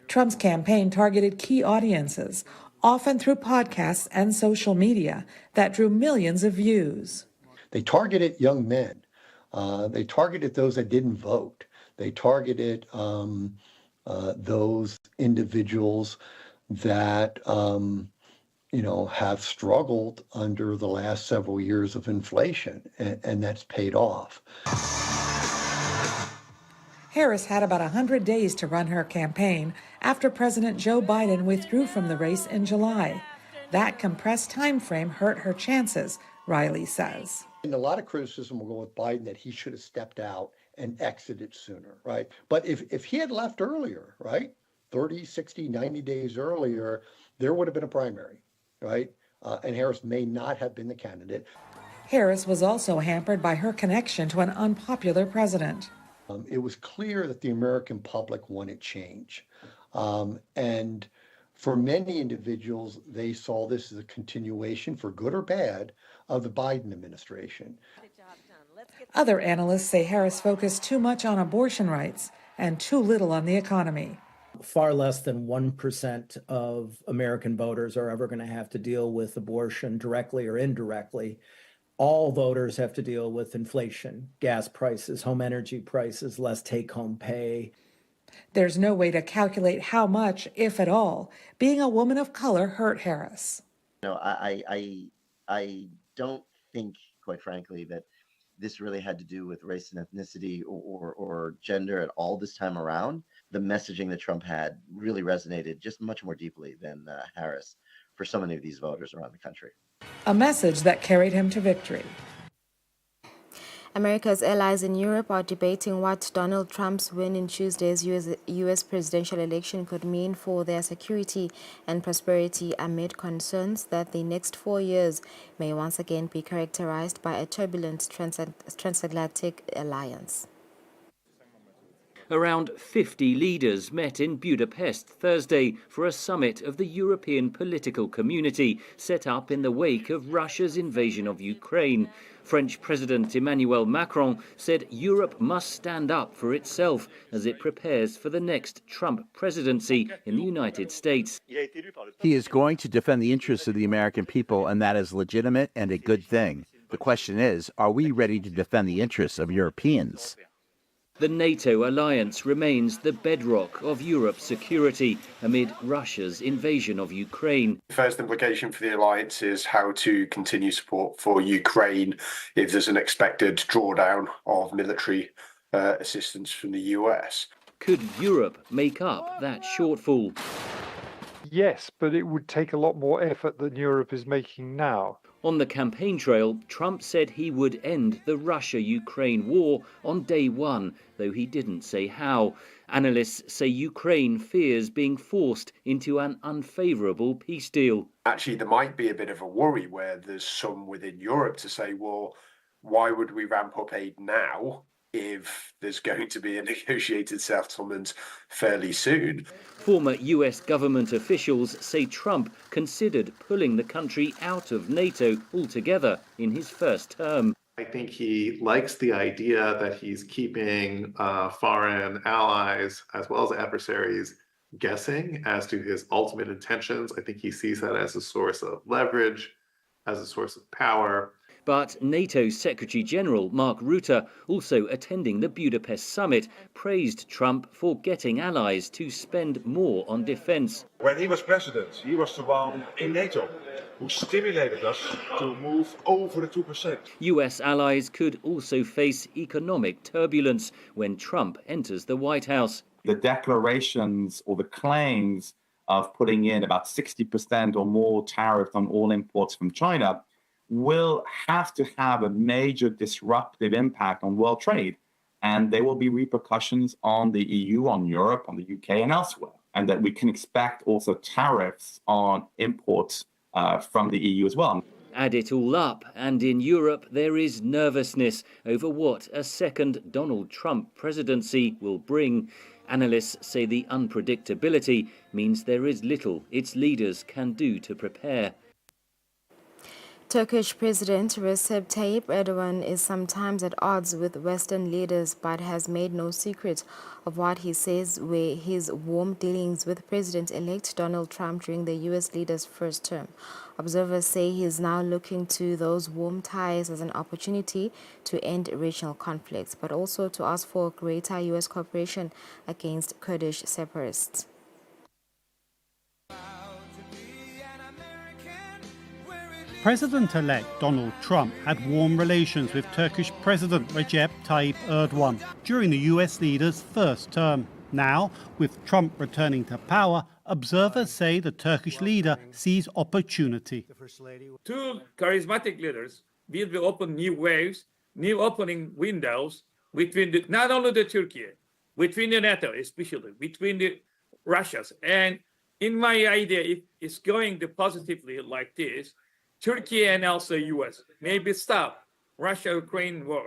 Trump's campaign targeted key audiences, often through podcasts and social media, that drew millions of views. They targeted young men. They targeted those that didn't vote. They targeted those individuals that, have struggled under the last several years of inflation, and that's paid off. Harris had about 100 days to run her campaign after President Joe Biden withdrew from the race in July. That compressed time frame hurt her chances, Riley says. And a lot of criticism will go with Biden that he should have stepped out and exited sooner, right? But if he had left earlier, right, 30, 60, 90 days earlier, there would have been a primary, right? And Harris may not have been the candidate. Harris was also hampered by her connection to an unpopular president. It was clear that the American public wanted change. And for many individuals, they saw this as a continuation, for good or bad, of the Biden administration. Other analysts say Harris focused too much on abortion rights and too little on the economy. Far less than 1% of American voters are ever going to have to deal with abortion directly or indirectly. All voters have to deal with inflation, gas prices, home energy prices, less take-home pay. There's no way to calculate how much, if at all, being a woman of color hurt Harris. I don't think, quite frankly, that this really had to do with race and ethnicity or gender at all this time around. The messaging that Trump had really resonated just much more deeply than Harris for so many of these voters around the country. A message that carried him to victory. America's allies in Europe are debating what Donald Trump's win in Tuesday's U.S. presidential election could mean for their security and prosperity amid concerns that the next 4 years may once again be characterized by a turbulent transatlantic alliance. Around 50 leaders met in Budapest Thursday for a summit of the European political community set up in the wake of Russia's invasion of Ukraine. French President Emmanuel Macron said Europe must stand up for itself as it prepares for the next Trump presidency in the United States. He is going to defend the interests of the American people, and that is legitimate and a good thing. The question is, are we ready to defend the interests of Europeans? The NATO alliance remains the bedrock of Europe's security amid Russia's invasion of Ukraine. The first implication for the alliance is how to continue support for Ukraine if there's an expected drawdown of military assistance from the US. Could Europe make up that shortfall? Yes, but it would take a lot more effort than Europe is making now. On the campaign trail, Trump said he would end the Russia-Ukraine war on day one, though he didn't say how. Analysts say Ukraine fears being forced into an unfavourable peace deal. Actually, there might be a bit of a worry where there's some within Europe to say, well, why would we ramp up aid now if there's going to be a negotiated settlement fairly soon? Former US government officials say Trump considered pulling the country out of NATO altogether in his first term. I think he likes the idea that he's keeping foreign allies as well as adversaries guessing as to his ultimate intentions. I think he sees that as a source of leverage, as a source of power. But NATO's Secretary General Mark Rutte, also attending the Budapest summit, praised Trump for getting allies to spend more on defence. When he was president, he was the one in NATO who stimulated us to move over the 2%. US allies could also face economic turbulence when Trump enters the White House. The declarations or the claims of putting in about 60% or more tariff on all imports from China will have to have a major disruptive impact on world trade. And there will be repercussions on the EU, on Europe, on the UK, and elsewhere. And that we can expect also tariffs on imports from the EU as well. Add it all up, and in Europe there is nervousness over what a second Donald Trump presidency will bring. Analysts say the unpredictability means there is little its leaders can do to prepare. Turkish President Recep Tayyip Erdogan is sometimes at odds with Western leaders but has made no secret of what he says were his warm dealings with President-elect Donald Trump during the U.S. leader's first term. Observers say he is now looking to those warm ties as an opportunity to end regional conflicts, but also to ask for greater U.S. cooperation against Kurdish separatists. President-elect Donald Trump had warm relations with Turkish President Recep Tayyip Erdogan during the US leader's first term. Now, with Trump returning to power, observers say the Turkish leader sees opportunity. Two charismatic leaders will be open new waves, new opening windows between not only the Turkey, between the NATO, especially between the Russias. And in my idea, if it's going to positively like this, Turkey and also US maybe stop Russia-Ukraine war.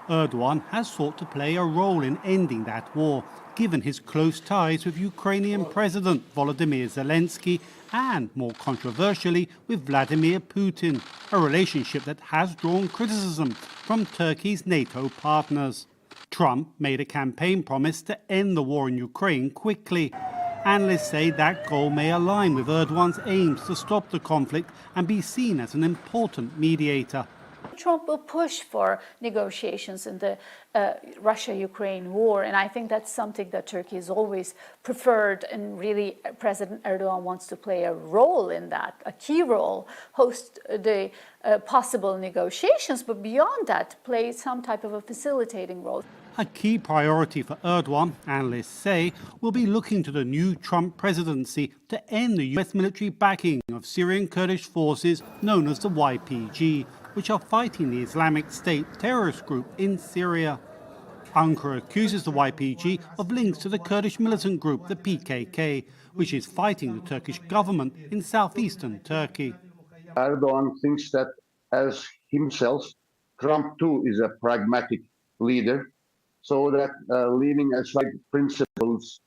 Erdogan has sought to play a role in ending that war, given his close ties with Ukrainian President Volodymyr Zelensky and, more controversially, with Vladimir Putin, a relationship that has drawn criticism from Turkey's NATO partners. Trump made a campaign promise to end the war in Ukraine quickly. Analysts say that goal may align with Erdogan's aims to stop the conflict and be seen as an important mediator. Trump will push for negotiations in the Russia-Ukraine war, and I think that's something that Turkey has always preferred, and really President Erdogan wants to play a role in that, a key role, host the possible negotiations, but beyond that, play some type of a facilitating role. A key priority for Erdogan, analysts say, will be looking to the new Trump presidency to end the US military backing of Syrian Kurdish forces known as the YPG, which are fighting the Islamic State terrorist group in Syria. Ankara accuses the YPG of links to the Kurdish militant group, the PKK, which is fighting the Turkish government in southeastern Turkey. Erdogan thinks that as himself, Trump too is a pragmatic leader, so that leaving aside principles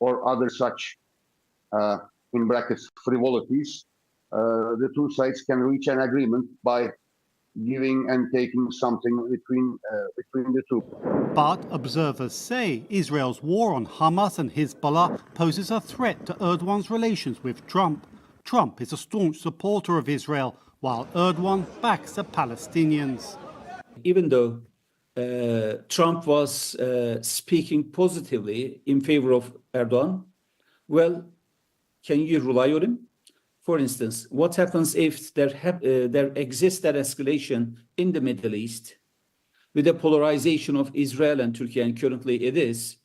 or other such, in brackets, frivolities, the two sides can reach an agreement by giving and taking something between the two. But observers say Israel's war on Hamas and Hezbollah poses a threat to Erdogan's relations with Trump. Trump is a staunch supporter of Israel, while Erdogan backs the Palestinians. Even though Trump was speaking positively in favor of Erdogan, well, can you rely on him? For instance, what happens if there exists that escalation in the Middle East with the polarization of Israel and Turkey, and currently it is,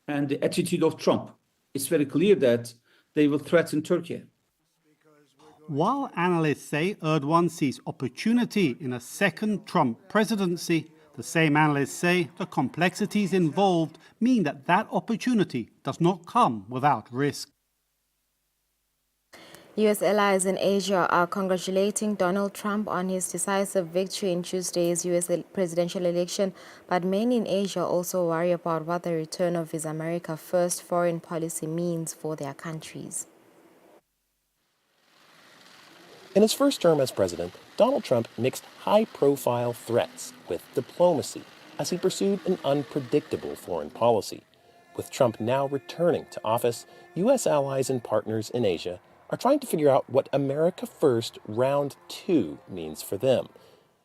and the attitude of Trump? It's very clear that they will threaten Turkey. While analysts say Erdogan sees opportunity in a second Trump presidency, the same analysts say the complexities involved mean that that opportunity does not come without risk. U.S. allies in Asia are congratulating Donald Trump on his decisive victory in Tuesday's U.S. presidential election, but many in Asia also worry about what the return of his America First foreign policy means for their countries. In his first term as president, Donald Trump mixed high-profile threats with diplomacy as he pursued an unpredictable foreign policy. With Trump now returning to office, U.S. allies and partners in Asia are trying to figure out what America First Round 2 means for them.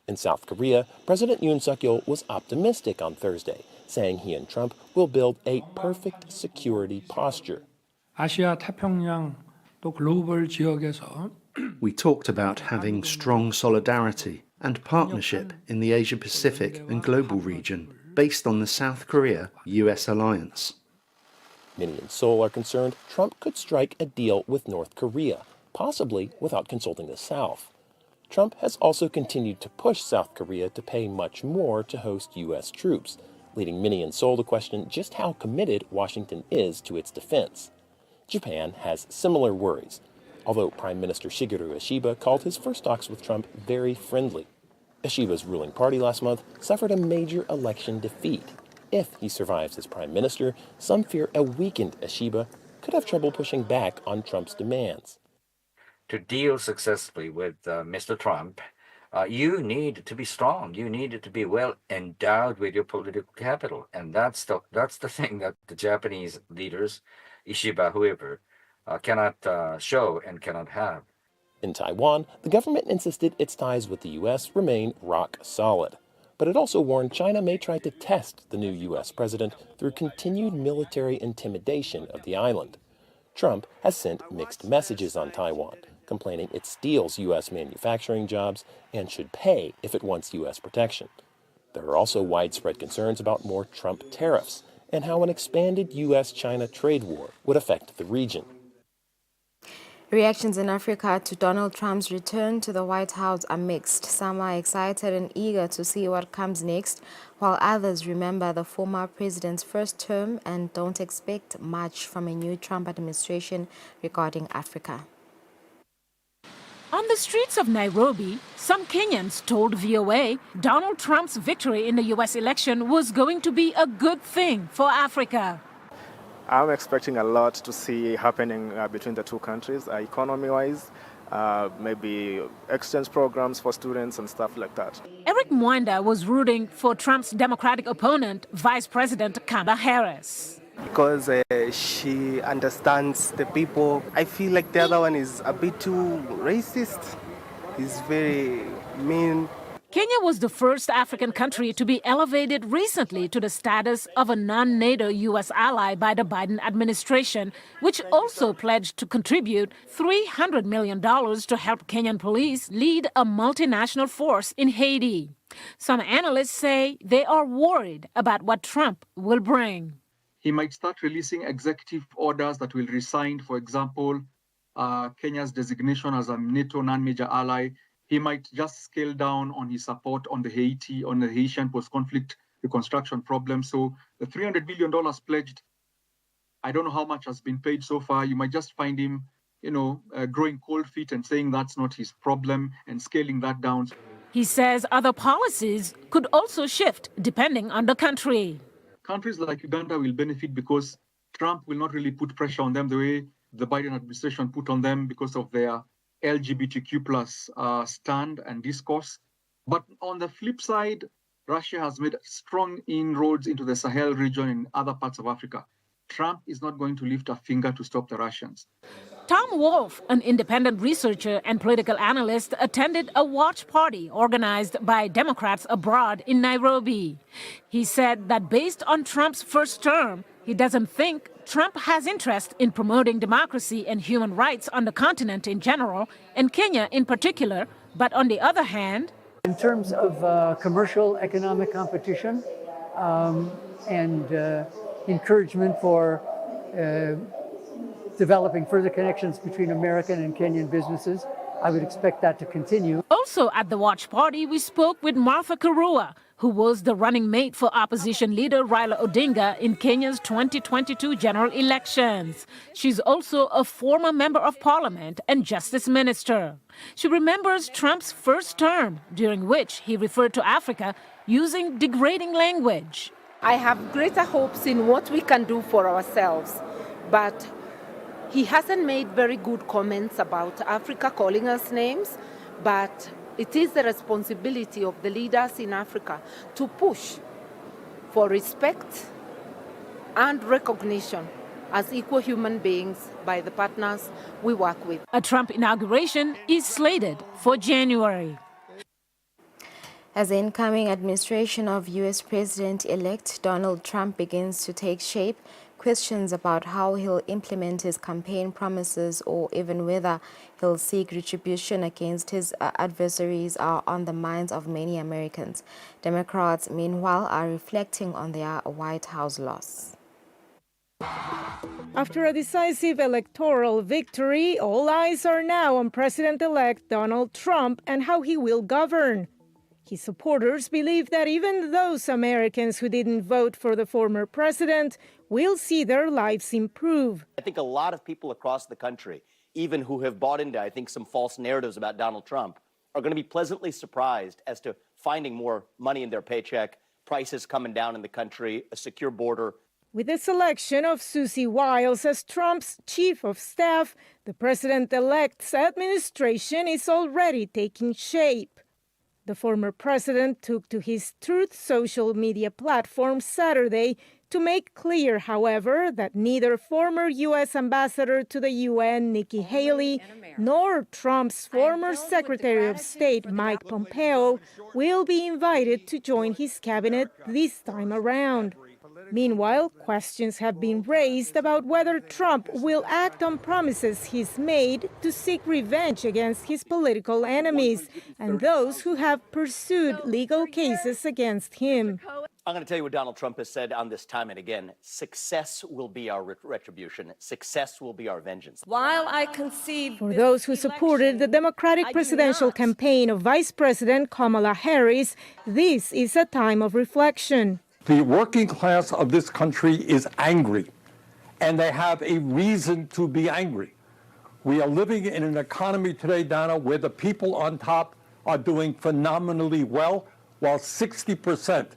In South Korea, President Yoon Suk-yeol was optimistic on Thursday, saying he and Trump will build a perfect security posture. 아시아 태평양 또 글로벌 지역에서 We talked about having strong solidarity and partnership in the Asia-Pacific and global region based on the South Korea-US alliance. Many in Seoul are concerned Trump could strike a deal with North Korea, possibly without consulting the South. Trump has also continued to push South Korea to pay much more to host U.S. troops, leading many in Seoul to question just how committed Washington is to its defense. Japan has similar worries, although Prime Minister Shigeru Ishiba called his first talks with Trump very friendly. Ishiba's ruling party last month suffered a major election defeat. If he survives as prime minister, some fear a weakened Ishiba could have trouble pushing back on Trump's demands. To deal successfully with Mr. Trump, you need to be strong. You need to be well endowed with your political capital. And that's the thing that the Japanese leaders, Ishiba, whoever, cannot show and cannot have. In Taiwan, the government insisted its ties with the U.S. remain rock solid. But it also warned China may try to test the new U.S. president through continued military intimidation of the island. Trump has sent mixed messages on Taiwan, complaining it steals U.S. manufacturing jobs and should pay if it wants U.S. protection. There are also widespread concerns about more Trump tariffs and how an expanded U.S.-China trade war would affect the region. Reactions in Africa to Donald Trump's return to the White House are mixed. Some are excited and eager to see what comes next, while others remember the former president's first term and don't expect much from a new Trump administration regarding Africa. On the streets of Nairobi, some Kenyans told VOA Donald Trump's victory in the U.S. election was going to be a good thing for Africa. I'm expecting a lot to see happening between the two countries, economy-wise, maybe exchange programs for students and stuff like that. Eric Mwanda was rooting for Trump's Democratic opponent, Vice President Kamala Harris. Because she understands the people. I feel like the other one is a bit too racist. He's very mean. Kenya was the first African country to be elevated recently to the status of a non-NATO U.S. ally by the Biden administration, which also pledged to contribute $300 million to help Kenyan police lead a multinational force in Haiti. Some analysts say they are worried about what Trump will bring. He might start releasing executive orders that will resign, for example, Kenya's designation as a NATO non-major ally. He might just scale down on his support on the Haitian post-conflict reconstruction problem. So the $300 billion pledged, I don't know how much has been paid so far. You might just find him, growing cold feet and saying that's not his problem and scaling that down. He says other policies could also shift depending on the country. Countries like Uganda will benefit because Trump will not really put pressure on them the way the Biden administration put on them because of their LGBTQ plus stand and discourse. But on the flip side, Russia has made strong inroads into the Sahel region and other parts of Africa. Trump is not going to lift a finger to stop the Russians. Tom Wolfe, an independent researcher and political analyst, attended a watch party organized by Democrats abroad in Nairobi. He said that based on Trump's first term, he doesn't think Trump has interest in promoting democracy and human rights on the continent in general, and Kenya in particular. But on the other hand, in terms of commercial economic competition and encouragement for developing further connections between American and Kenyan businesses, I would expect that to continue. Also at the watch party, we spoke with Martha Karua, who was the running mate for opposition leader Raila Odinga in Kenya's 2022 general elections. She's also a former member of parliament and justice minister. She remembers Trump's first term, during which he referred to Africa using degrading language. I have greater hopes in what we can do for ourselves, but he hasn't made very good comments about Africa, calling us names, but it is the responsibility of the leaders in Africa to push for respect and recognition as equal human beings by the partners we work with. A Trump inauguration is slated for January. As the incoming administration of U.S. President-elect Donald Trump begins to take shape, questions about how he'll implement his campaign promises or even whether he'll seek retribution against his adversaries are on the minds of many Americans. Democrats, meanwhile, are reflecting on their White House loss. After a decisive electoral victory, all eyes are now on President-elect Donald Trump and how he will govern. His supporters believe that even those Americans who didn't vote for the former president will see their lives improve. I think a lot of people across the country, even who have bought into, I think, some false narratives about Donald Trump, are going to be pleasantly surprised as to finding more money in their paycheck, prices coming down in the country, a secure border. With the selection of Susie Wiles as Trump's chief of staff, the president-elect's administration is already taking shape. The former president took to his Truth social media platform Saturday to make clear, however, that neither former U.S. Ambassador to the UN, Nikki Haley, nor Trump's former Secretary of State, Mike Pompeo, will be invited to join his cabinet this time around. Meanwhile, questions have been raised about whether Trump will act on promises he's made to seek revenge against his political enemies and those who have pursued legal cases against him. I'm going to tell you what Donald Trump has said on this time and again. Success will be our retribution. Success will be our vengeance. While I concede for those who supported the Democratic presidential campaign of Vice President Kamala Harris, this is a time of reflection. The working class of this country is angry, and they have a reason to be angry. We are living in an economy today, Donna, where the people on top are doing phenomenally well, while 60%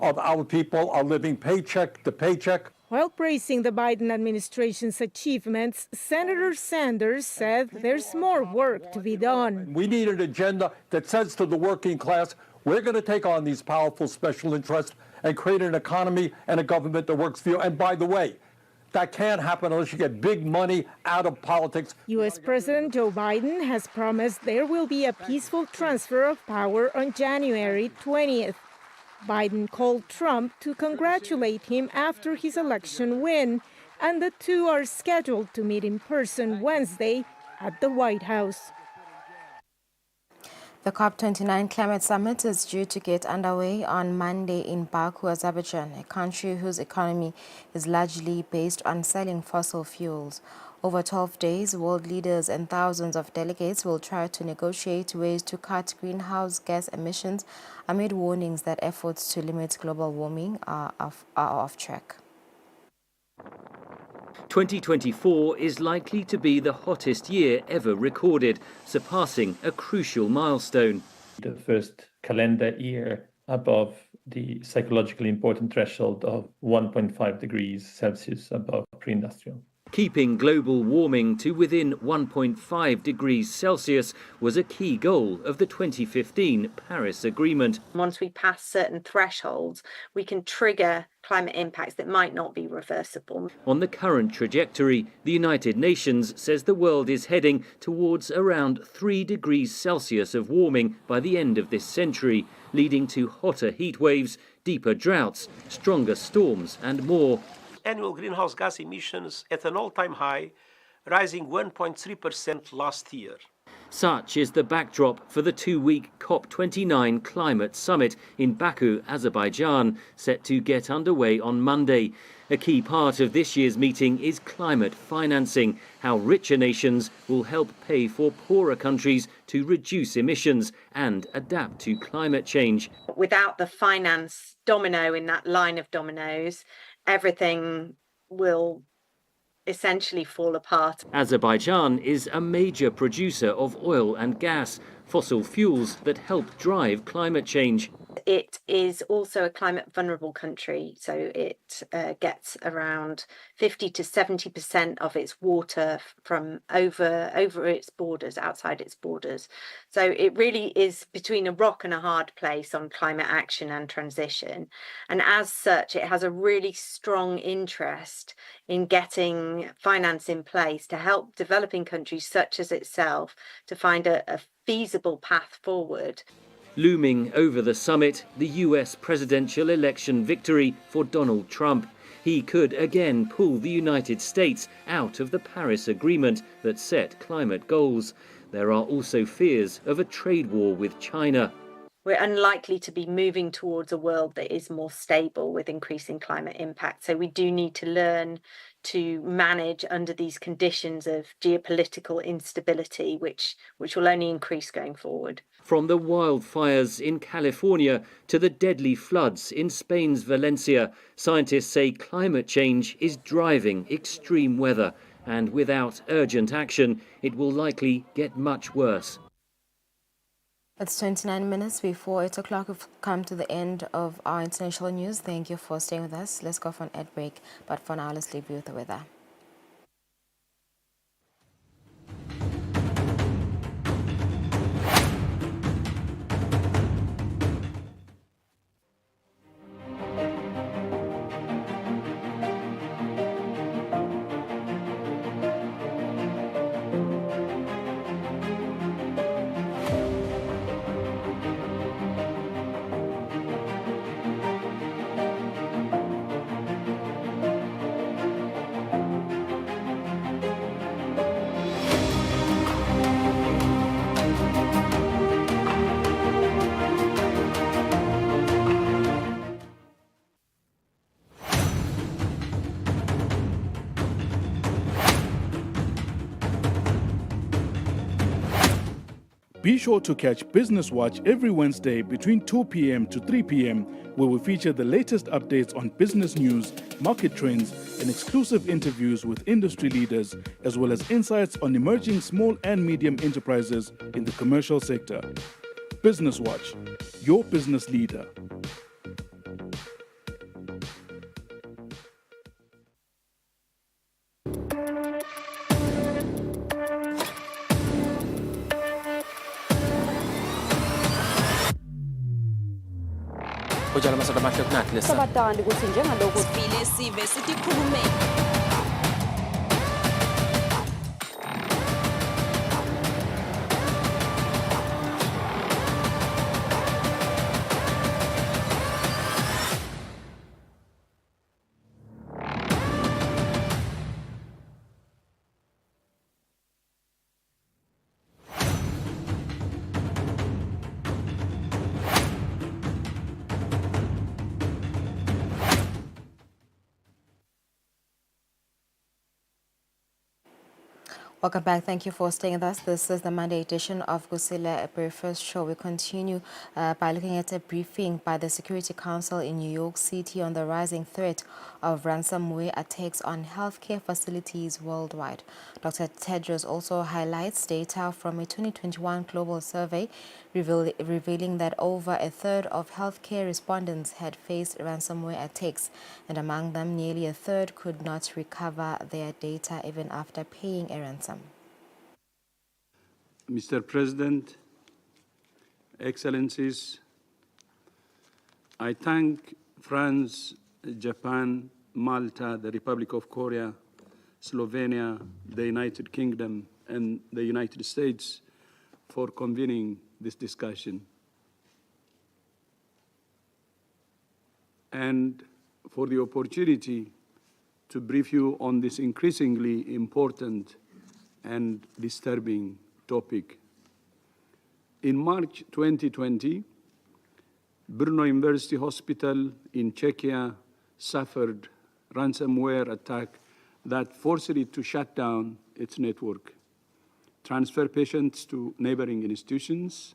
of our people are living paycheck to paycheck. While praising the Biden administration's achievements, Senator Sanders said there's more work to be done. We need an agenda that says to the working class, we're going to take on these powerful special interests and create an economy and a government that works for you. And by the way, that can't happen unless you get big money out of politics. U.S. President Joe Biden has promised there will be a peaceful transfer of power on January 20th. Biden called Trump to congratulate him after his election win, and the two are scheduled to meet in person Wednesday at the White House. The COP29 climate summit is due to get underway on Monday in Baku, Azerbaijan, a country whose economy is largely based on selling fossil fuels. Over 12 days, world leaders and thousands of delegates will try to negotiate ways to cut greenhouse gas emissions amid warnings that efforts to limit global warming are off track. 2024 is likely to be the hottest year ever recorded, surpassing a crucial milestone. The first calendar year above the psychologically important threshold of 1.5 degrees Celsius above pre-industrial. Keeping global warming to within 1.5 degrees Celsius was a key goal of the 2015 Paris Agreement. Once we pass certain thresholds, we can trigger climate impacts that might not be reversible. On the current trajectory, the United Nations says the world is heading towards around 3 degrees Celsius of warming by the end of this century, leading to hotter heat waves, deeper droughts, stronger storms and more. Annual greenhouse gas emissions at an all-time high, rising 1.3% last year. Such is the backdrop for the two-week COP29 climate summit in Baku, Azerbaijan, set to get underway on Monday. A key part of this year's meeting is climate financing, how richer nations will help pay for poorer countries to reduce emissions and adapt to climate change. Without the finance domino in that line of dominoes, everything will essentially fall apart. Azerbaijan is a major producer of oil and gas, fossil fuels that help drive climate change. It is also a climate vulnerable country, so it gets around 50 to 70% of its water from over its borders, outside its borders. So it really is between a rock and a hard place on climate action and transition. And as such, it has a really strong interest in getting finance in place to help developing countries such as itself to find a feasible path forward. Looming over the summit, the US presidential election victory for Donald Trump. He could again pull the United States out of the Paris Agreement that set climate goals. There are also fears of a trade war with China. We're unlikely to be moving towards a world that is more stable with increasing climate impact. So we do need to learn to manage under these conditions of geopolitical instability, which will only increase going forward. From the wildfires in California to the deadly floods in Spain's Valencia, scientists say climate change is driving extreme weather, and without urgent action, it will likely get much worse. It's 29 minutes before 8 o'clock. We've come to the end of our international news. Thank you for staying with us. Let's go for an ad break, but for now, let's leave you with the weather. Be sure to catch Business Watch every Wednesday between 2 p.m. to 3 p.m, where we feature the latest updates on business news, market trends, and exclusive interviews with industry leaders, as well as insights on emerging small and medium enterprises in the commercial sector. Business Watch, your business leader. وجعل مسألة ما شفناك لسه. Sabataan dikusinjeng alogo file sive sitikhulume. Welcome back. Thank you for staying with us. This is the Monday edition of Kusile Breakfast Show. We continue by looking at a briefing by the Security Council in New York City on the rising threat of ransomware attacks on healthcare facilities worldwide. Dr. Tedros also highlights data from a 2021 global survey revealing that over a third of healthcare respondents had faced ransomware attacks, and among them, nearly a third could not recover their data even after paying a ransom. Mr. President, Excellencies, I thank France, Japan, Malta, the Republic of Korea, Slovenia, the United Kingdom, and the United States for convening this discussion, and for the opportunity to brief you on this increasingly important and disturbing topic. In March 2020, Brno University Hospital in Czechia suffered ransomware attack that forced it to shut down its network, transfer patients to neighboring institutions,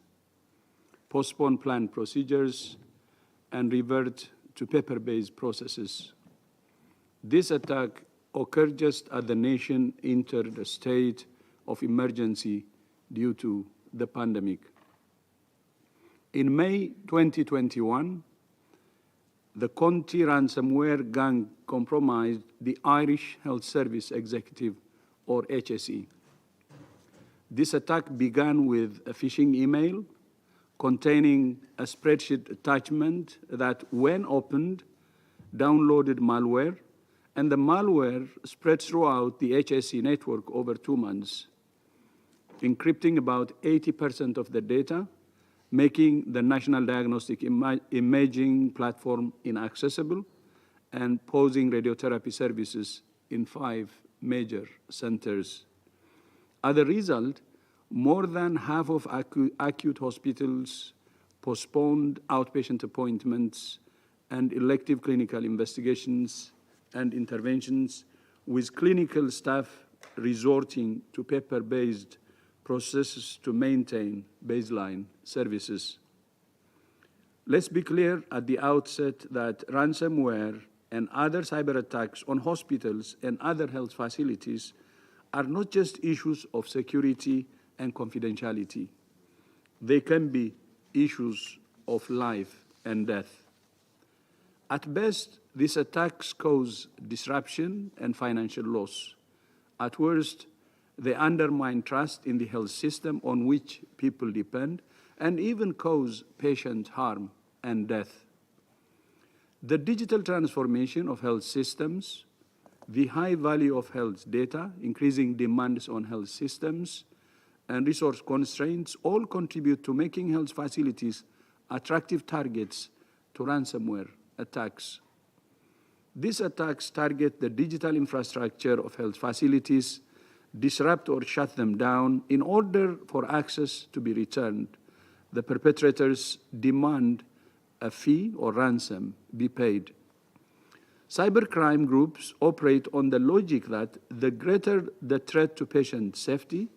postpone planned procedures, and revert to paper-based processes. This attack occurred just as the nation entered a state of emergency due to the pandemic. In May 2021, the Conti ransomware gang compromised the Irish Health Service Executive, or HSE. This attack began with a phishing email containing a spreadsheet attachment that, when opened, downloaded malware, and the malware spread throughout the HSE network over 2 months, encrypting about 80% of the data, making the National Diagnostic Imaging Platform inaccessible, and pausing radiotherapy services in 5 major centers. As a result, more than half of acute hospitals postponed outpatient appointments and elective clinical investigations and interventions, with clinical staff resorting to paper-based processes to maintain baseline services. Let's be clear at the outset that ransomware and other cyber attacks on hospitals and other health facilities are not just issues of security and confidentiality. They can be issues of life and death. At best, these attacks cause disruption and financial loss. At worst, they undermine trust in the health system on which people depend, and even cause patient harm and death. The digital transformation of health systems, the high value of health data, increasing demands on health systems, and resource constraints all contribute to making health facilities attractive targets to ransomware attacks. These attacks target the digital infrastructure of health facilities, disrupt or shut them down in order for access to be returned. The perpetrators demand a fee or ransom be paid. Cybercrime groups operate on the logic that the greater the threat to patient safety,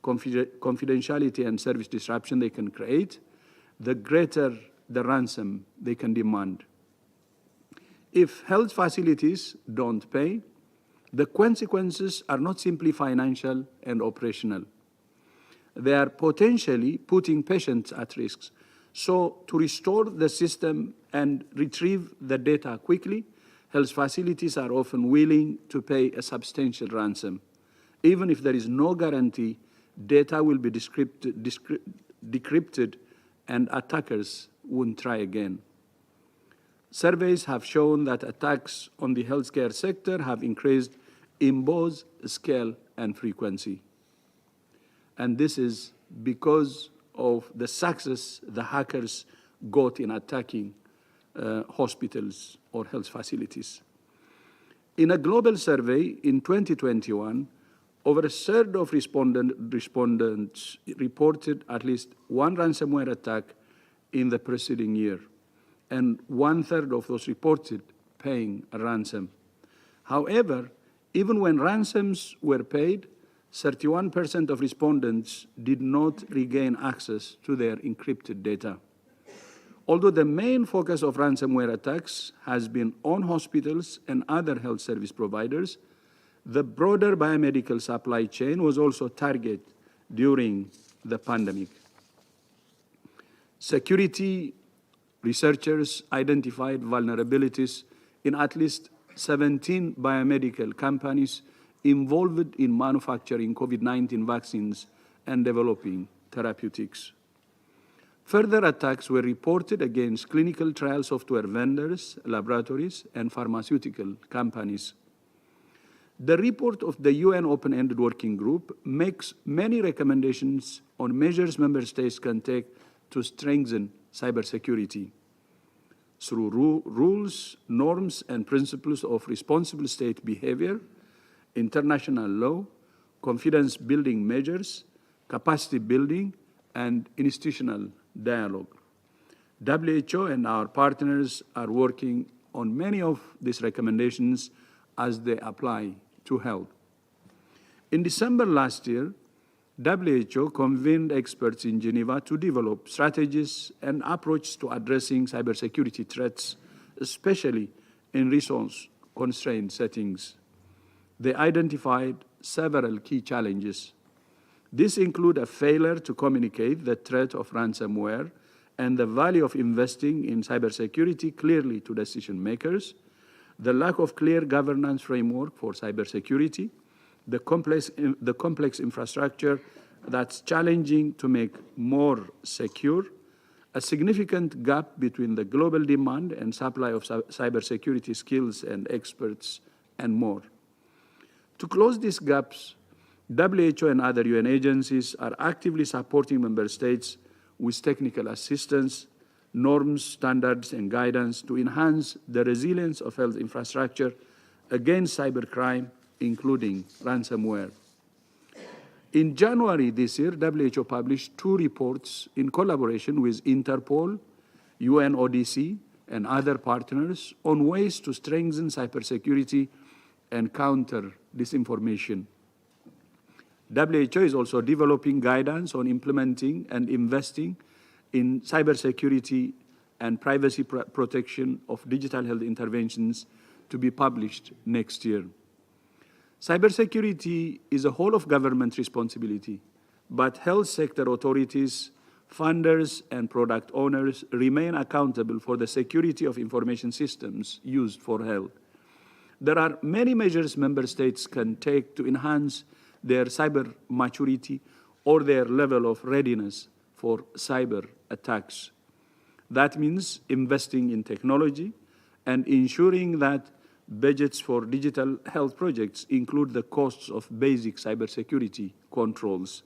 confidentiality, and service disruption they can create, the greater the ransom they can demand. If health facilities don't pay, the consequences are not simply financial and operational. They are potentially putting patients at risk. So to restore the system and retrieve the data quickly, health facilities are often willing to pay a substantial ransom. Even if there is no guarantee, data will be decrypted and attackers won't try again. Surveys have shown that attacks on the healthcare sector have increased in both scale and frequency. And this is because of the success the hackers got in attacking hospitals or health facilities. In a global survey in 2021, over a third of respondents reported at least one ransomware attack in the preceding year, and 1/3 of those reported paying a ransom. However, even when ransoms were paid, 31% of respondents did not regain access to their encrypted data. Although the main focus of ransomware attacks has been on hospitals and other health service providers, the broader biomedical supply chain was also targeted during the pandemic. Security researchers identified vulnerabilities in at least 17 biomedical companies involved in manufacturing COVID-19 vaccines and developing therapeutics. Further attacks were reported against clinical trial software vendors, laboratories, and pharmaceutical companies. The report of the UN Open-Ended Working Group makes many recommendations on measures member states can take to strengthen cybersecurity through rules, norms, and principles of responsible state behavior, international law, confidence-building measures, capacity building, and institutional dialogue. WHO and our partners are working on many of these recommendations as they apply to health. In December last year, WHO convened experts in Geneva to develop strategies and approaches to addressing cybersecurity threats, especially in resource-constrained settings. They identified several key challenges. These include a failure to communicate the threat of ransomware and the value of investing in cybersecurity clearly to decision makers, the lack of clear governance framework for cybersecurity, the complex infrastructure that's challenging to make more secure, a significant gap between the global demand and supply of cybersecurity skills and experts, and more. To close these gaps, WHO and other UN agencies are actively supporting member states with technical assistance, norms, standards, and guidance to enhance the resilience of health infrastructure against cybercrime, including ransomware. In January this year, WHO published 2 reports in collaboration with Interpol, UNODC, and other partners on ways to strengthen cybersecurity and counter disinformation. WHO is also developing guidance on implementing and investing in cybersecurity and privacy protection of digital health interventions to be published next year. Cybersecurity is a whole of government responsibility, but health sector authorities, funders, and product owners remain accountable for the security of information systems used for health. There are many measures member states can take to enhance their cyber maturity or their level of readiness for cyber attacks. That means investing in technology and ensuring that budgets for digital health projects include the costs of basic cybersecurity controls.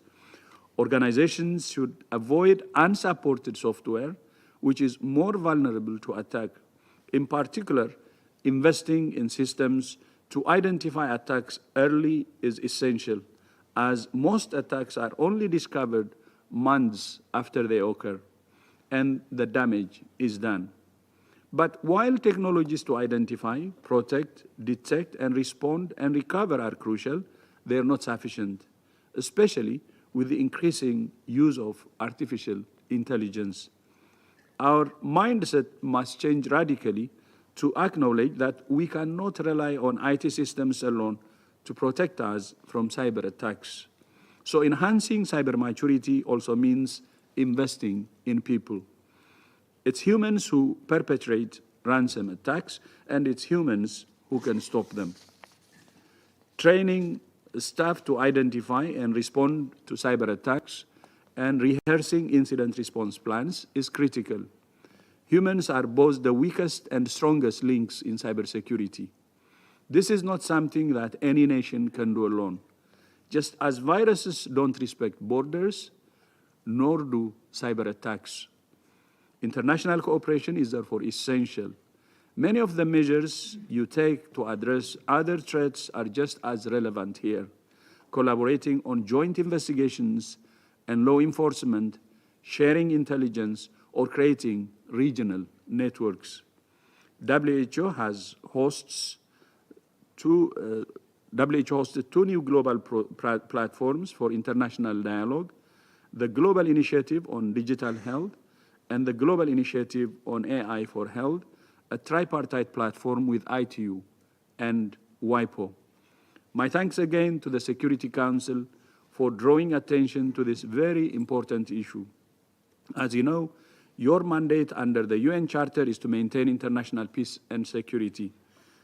Organizations should avoid unsupported software, which is more vulnerable to attack. In particular, investing in systems to identify attacks early is essential, as most attacks are only discovered months after they occur, and the damage is done. But while technologies to identify, protect, detect, and respond and recover are crucial, they are not sufficient, especially with the increasing use of artificial intelligence. Our mindset must change radically to acknowledge that we cannot rely on IT systems alone to protect us from cyber attacks. So enhancing cyber maturity also means investing in people. It's humans who perpetrate ransom attacks, and it's humans who can stop them. Training staff to identify and respond to cyber attacks and rehearsing incident response plans is critical. Humans are both the weakest and strongest links in cybersecurity. This is not something that any nation can do alone. Just as viruses don't respect borders, nor do cyber attacks. International cooperation is therefore essential. Many of the measures you take to address other threats are just as relevant here. Collaborating on joint investigations and law enforcement, sharing intelligence, or creating regional networks. WHO hosts WHO hosted 2 new global platforms for international dialogue, the Global Initiative on Digital Health and the Global Initiative on AI for Health, a tripartite platform with ITU and WIPO. My thanks again to the Security Council for drawing attention to this very important issue. As you know, your mandate under the UN Charter is to maintain international peace and security.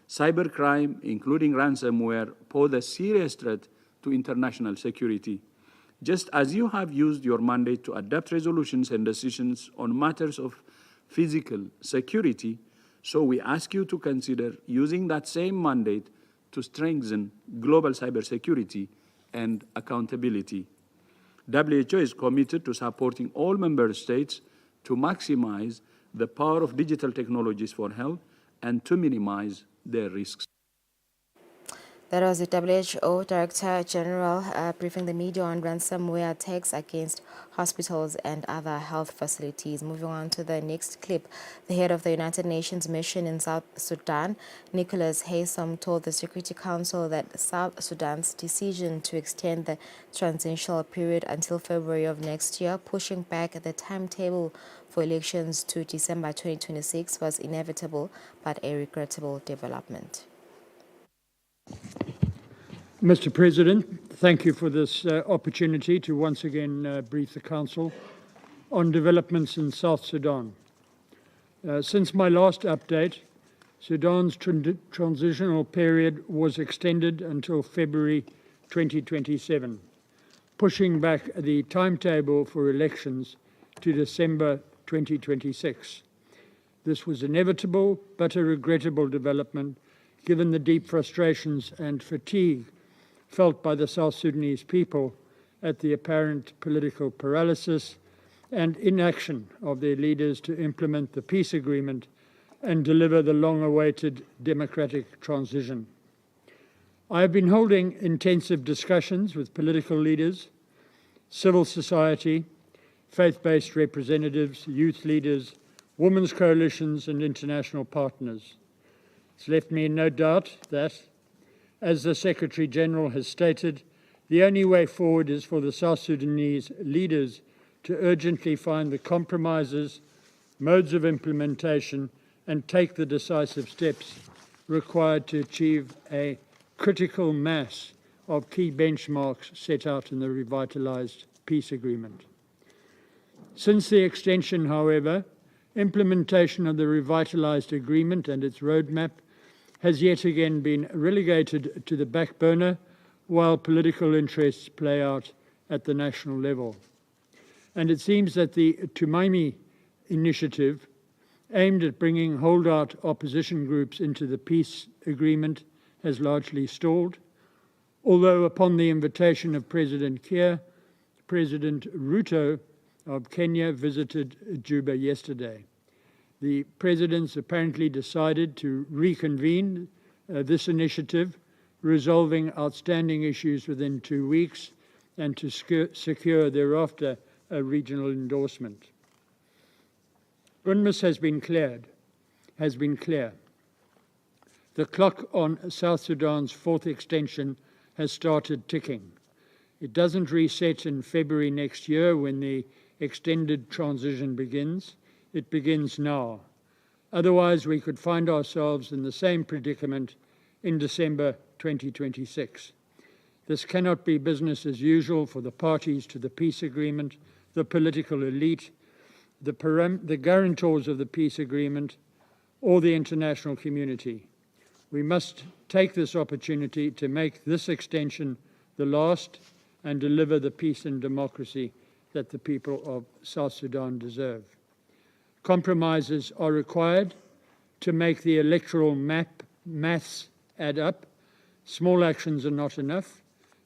Cybercrime, including ransomware, pose a serious threat to international security. Just as you have used your mandate to adopt resolutions and decisions on matters of physical security, so we ask you to consider using that same mandate to strengthen global cybersecurity and accountability. WHO is committed to supporting all member states to maximize the power of digital technologies for health and to minimize their risks. That was the WHO Director General briefing the media on ransomware attacks against hospitals and other health facilities. Moving on to the next clip, the head of the United Nations mission in South Sudan, Nicholas Haysom, told the Security Council that South Sudan's decision to extend the transitional period until February of next year, pushing back the timetable for elections to December 2026, was inevitable but a regrettable development. Mr. President, thank you for this opportunity to once again brief the Council on developments in South Sudan. Since my last update, Sudan's transitional period was extended until February 2027, pushing back the timetable for elections to December 2026. This was inevitable but a regrettable development given the deep frustrations and fatigue felt by the South Sudanese people at the apparent political paralysis and inaction of their leaders to implement the peace agreement and deliver the long-awaited democratic transition. I have been holding intensive discussions with political leaders, civil society, faith-based representatives, youth leaders, women's coalitions, and international partners. It's left me in no doubt that, as the Secretary General has stated, the only way forward is for the South Sudanese leaders to urgently find the compromises, modes of implementation, and take the decisive steps required to achieve a critical mass of key benchmarks set out in the revitalized peace agreement. Since the extension, however, implementation of the revitalized agreement and its roadmap has yet again been relegated to the back burner while political interests play out at the national level. And it seems that the Tumaini initiative, aimed at bringing holdout opposition groups into the peace agreement, has largely stalled, although upon the invitation of President Kiir, President Ruto of Kenya visited Juba yesterday. The presidents apparently decided to reconvene this initiative, resolving outstanding issues within 2 weeks and to secure thereafter a regional endorsement. UNMISS has been clear. The clock on South Sudan's fourth extension has started ticking. It doesn't reset in February next year when the extended transition begins. It begins now. Otherwise, we could find ourselves in the same predicament in December 2026. This cannot be business as usual for the parties to the peace agreement, the political elite, the guarantors of the peace agreement, or the international community. We must take this opportunity to make this extension the last and deliver the peace and democracy that the people of South Sudan deserve. Compromises are required to make the electoral maths add up. Small actions are not enough.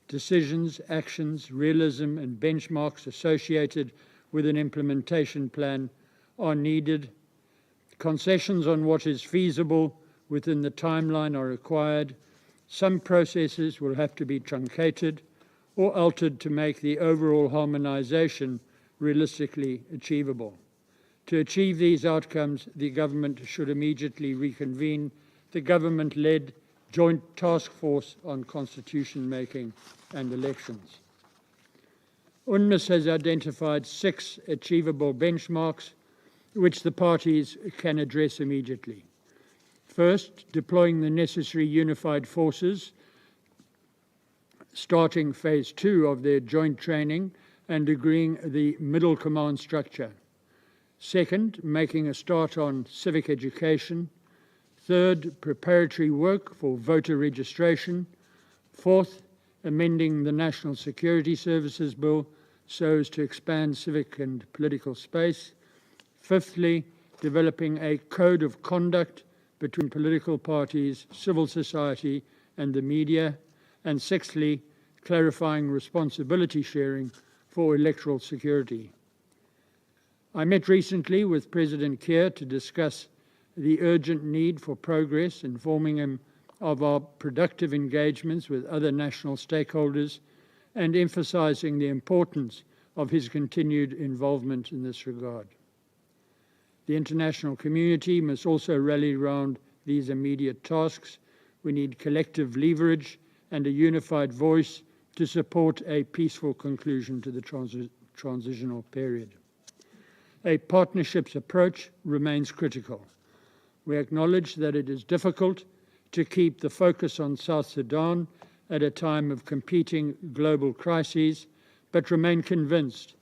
Decisions, actions, realism, and benchmarks associated with an implementation plan are needed. Concessions on what is feasible within the timeline are required. Some processes will have to be truncated or altered to make the overall harmonization realistically achievable. To achieve these outcomes, the government should immediately reconvene the government-led Joint Task Force on Constitution Making and Elections. UNMISS has identified 6 achievable benchmarks which the parties can address immediately. First, deploying the necessary unified forces, starting phase 2 of their joint training and agreeing the middle command structure. Second, making a start on civic education. Third, preparatory work for voter registration. Fourth, amending the National Security Services Bill so as to expand civic and political space. Fifthly, developing a code of conduct between political parties, civil society, and the media. And sixthly, clarifying responsibility sharing for electoral security. I met recently with President Kiir to discuss the urgent need for progress, informing him of our productive engagements with other national stakeholders and emphasizing the importance of his continued involvement in this regard. The international community must also rally around these immediate tasks. We need collective leverage and a unified voice to support a peaceful conclusion to the transitional period. A partnerships approach remains critical. We acknowledge that it is difficult to keep the focus on South Sudan at a time of competing global crises, but remain convinced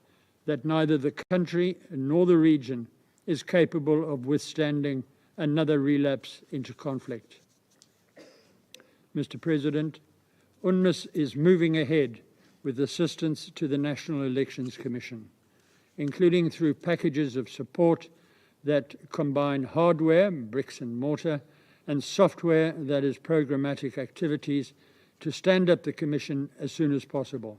that neither the country nor the region is capable of withstanding another relapse into conflict. Mr. President, UNMISS is moving ahead with assistance to the National Elections Commission, including through packages of support that combine hardware, bricks and mortar, and software that is programmatic activities to stand up the Commission as soon as possible.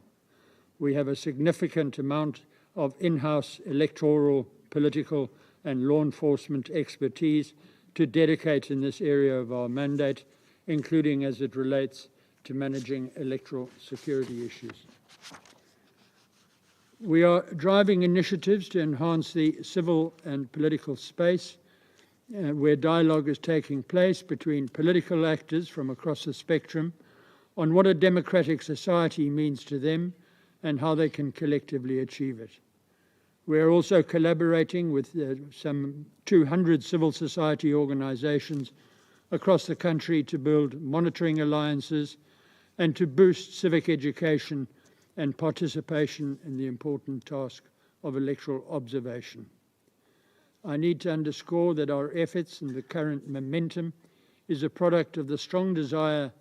We have a significant amount of in-house electoral, political, and law enforcement expertise to dedicate in this area of our mandate, including as it relates to managing electoral security issues. We are driving initiatives to enhance the civil and political space where dialogue is taking place between political actors from across the spectrum on what a democratic society means to them and how they can collectively achieve it. We are also collaborating with some 200 civil society organizations across the country to build monitoring alliances and to boost civic education and participation in the important task of electoral observation. I need to underscore that our efforts and the current momentum is a product of the strong desire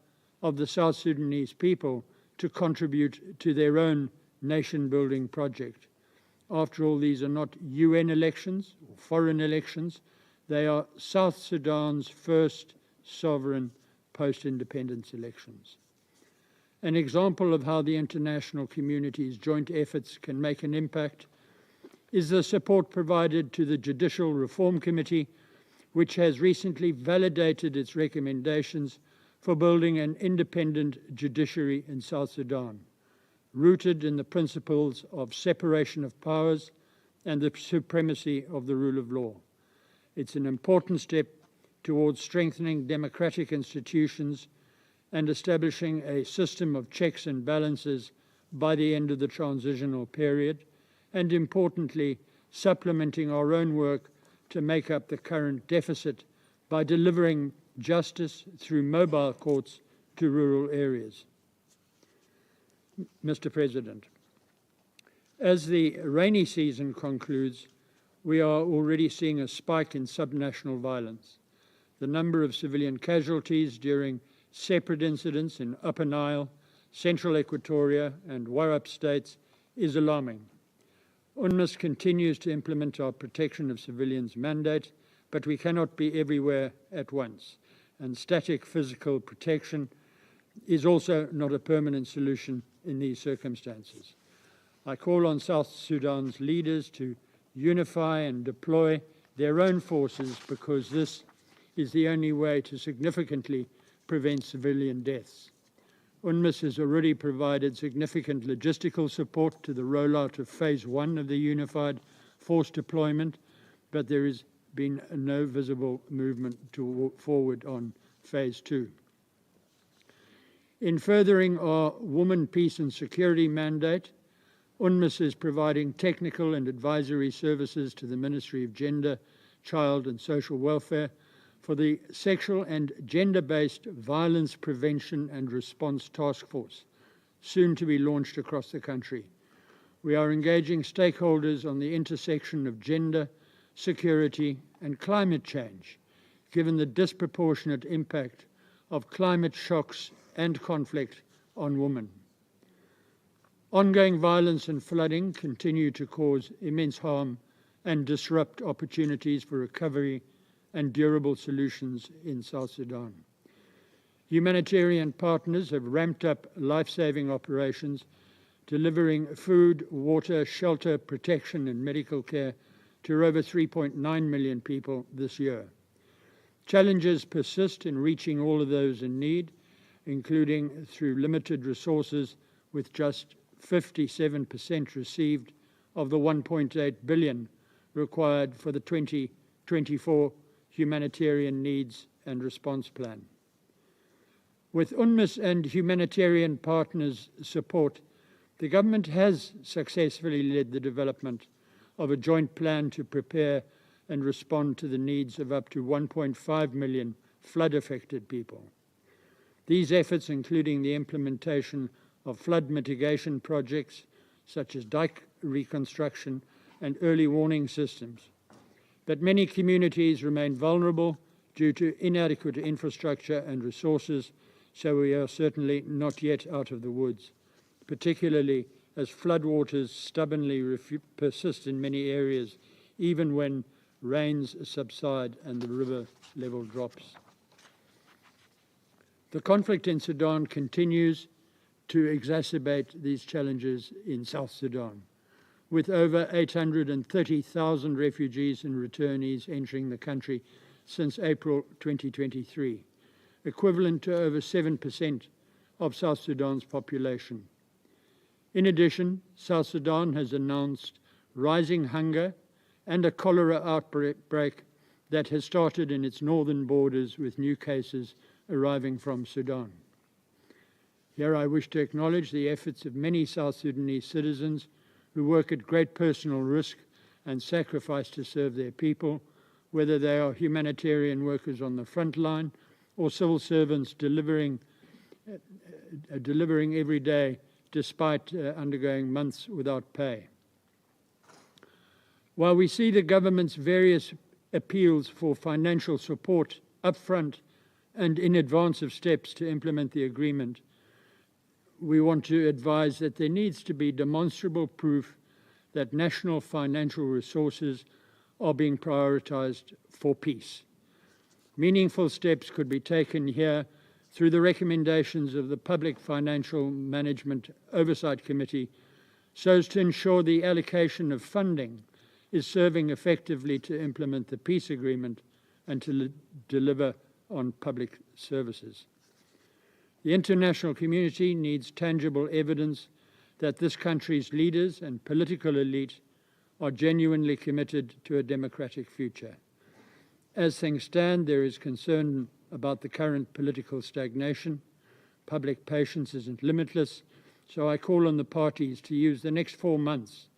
of the South Sudanese people to contribute to their own nation-building project. After all, these are not UN elections or foreign elections. They are South Sudan's first sovereign post-independence elections. An example of how the international community's joint efforts can make an impact is the support provided to the Judicial Reform Committee, which has recently validated its recommendations for building an independent judiciary in South Sudan, rooted in the principles of separation of powers and the supremacy of the rule of law. It's an important step towards strengthening democratic institutions and establishing a system of checks and balances by the end of the transitional period, and importantly, supplementing our own work to make up the current deficit by delivering justice through mobile courts to rural areas. Mr. President, as the rainy season concludes, we are already seeing a spike in subnational violence. The number of civilian casualties during separate incidents in Upper Nile, Central Equatoria, and Warrap states is alarming. UNMISS continues to implement our protection of civilians mandate, but we cannot be everywhere at once, and static physical protection is also not a permanent solution in these circumstances. I call on South Sudan's leaders to unify and deploy their own forces, because this is the only way to significantly prevent civilian deaths. UNMISS has already provided significant logistical support to the rollout of Phase 1 of the unified force deployment, but there has been no visible movement forward on Phase 2. In furthering our Women, Peace and Security mandate, UNMISS is providing technical and advisory services to the Ministry of Gender, Child and Social Welfare for the Sexual and Gender-Based Violence Prevention and Response Task Force, soon to be launched across the country. We are engaging stakeholders on the intersection of gender, security and climate change, given the disproportionate impact of climate shocks and conflict on women. Ongoing violence and flooding continue to cause immense harm and disrupt opportunities for recovery and durable solutions in South Sudan. Humanitarian partners have ramped up life-saving operations, delivering food, water, shelter, protection and medical care to over 3.9 million people this year. Challenges persist in reaching all of those in need, including through limited resources, with just 57% received of the 1.8 billion required for the 2024 Humanitarian Needs and Response Plan. With UNMISS and humanitarian partners' support, the government has successfully led the development of a joint plan to prepare and respond to the needs of up to 1.5 million flood-affected people. These efforts, including the implementation of flood mitigation projects such as dike reconstruction and early warning systems. But many communities remain vulnerable due to inadequate infrastructure and resources, so we are certainly not yet out of the woods, particularly as floodwaters stubbornly persist in many areas, even when rains subside and the river level drops. The conflict in Sudan continues to exacerbate these challenges in South Sudan, with over 830,000 refugees and returnees entering the country since April 2023, equivalent to over 7% of South Sudan's population. In addition, South Sudan has announced rising hunger and a cholera outbreak that has started in its northern borders, with new cases arriving from Sudan. Here I wish to acknowledge the efforts of many South Sudanese citizens who work at great personal risk and sacrifice to serve their people, whether they are humanitarian workers on the front line or civil servants delivering every day despite undergoing months without pay. While we see the government's various appeals for financial support upfront and in advance of steps to implement the agreement, we want to advise that there needs to be demonstrable proof that national financial resources are being prioritized for peace. Meaningful steps could be taken here through the recommendations of the Public Financial Management Oversight Committee, so as to ensure the allocation of funding is serving effectively to implement the peace agreement and to deliver on public services. The international community needs tangible evidence that this country's leaders and political elite are genuinely committed to a democratic future. As things stand, there is concern about the current political stagnation. Public patience isn't limitless, so I call on the parties to use the next 4 months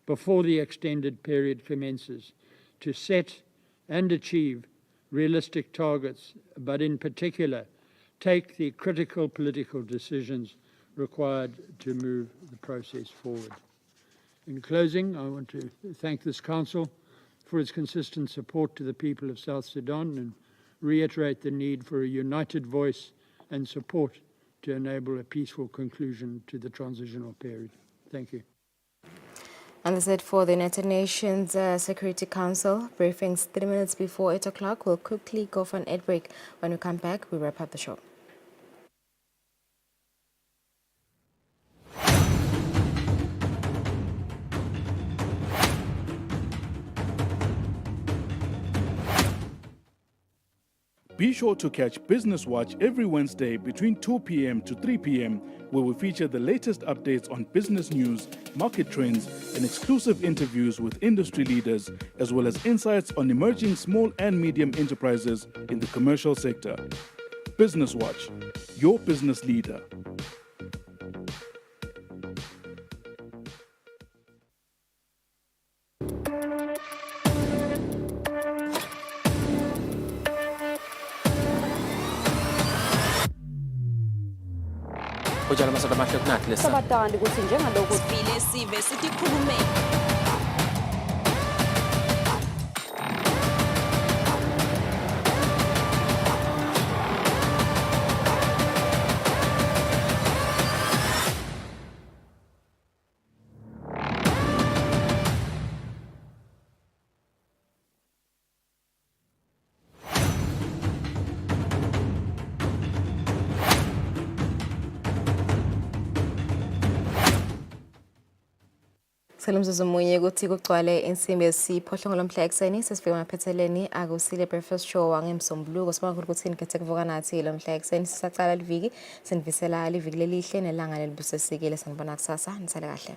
before the extended period commences to set and achieve realistic targets, but in particular, take the critical political decisions required to move the process forward. In closing, I want to thank this Council for its consistent support to the people of South Sudan and reiterate the need for a united voice and support to enable a peaceful conclusion to the transitional period. Thank you. And that's it for the United Nations Security Council. Briefings 3 minutes before 8 o'clock. We'll quickly go for an ad break. When we come back, we wrap up the show. Be sure to catch Business Watch every Wednesday between 2 p.m. to 3 p.m., where we feature the latest updates on business news, market trends, and exclusive interviews with industry leaders, as well as insights on emerging small and medium enterprises in the commercial sector. Business Watch, your your business leader. Ujala masada mahlok nathi lesa. Sabatandi ukuthi njengalokhu sifile sive sithi khulume. Selumzuzu munye ukuthi kugcwale insimbi esiphohlongo lomhla ekseni sesifika maphetheleni akusile breakfast show wangemsombuluko sibonga ukuthi nikhethe kuvuka nathi lomhla ekseni sisaqala liviki sinivisela liviki lelihle nelanga lelibusesikile sanibona kusasa nisale kahle.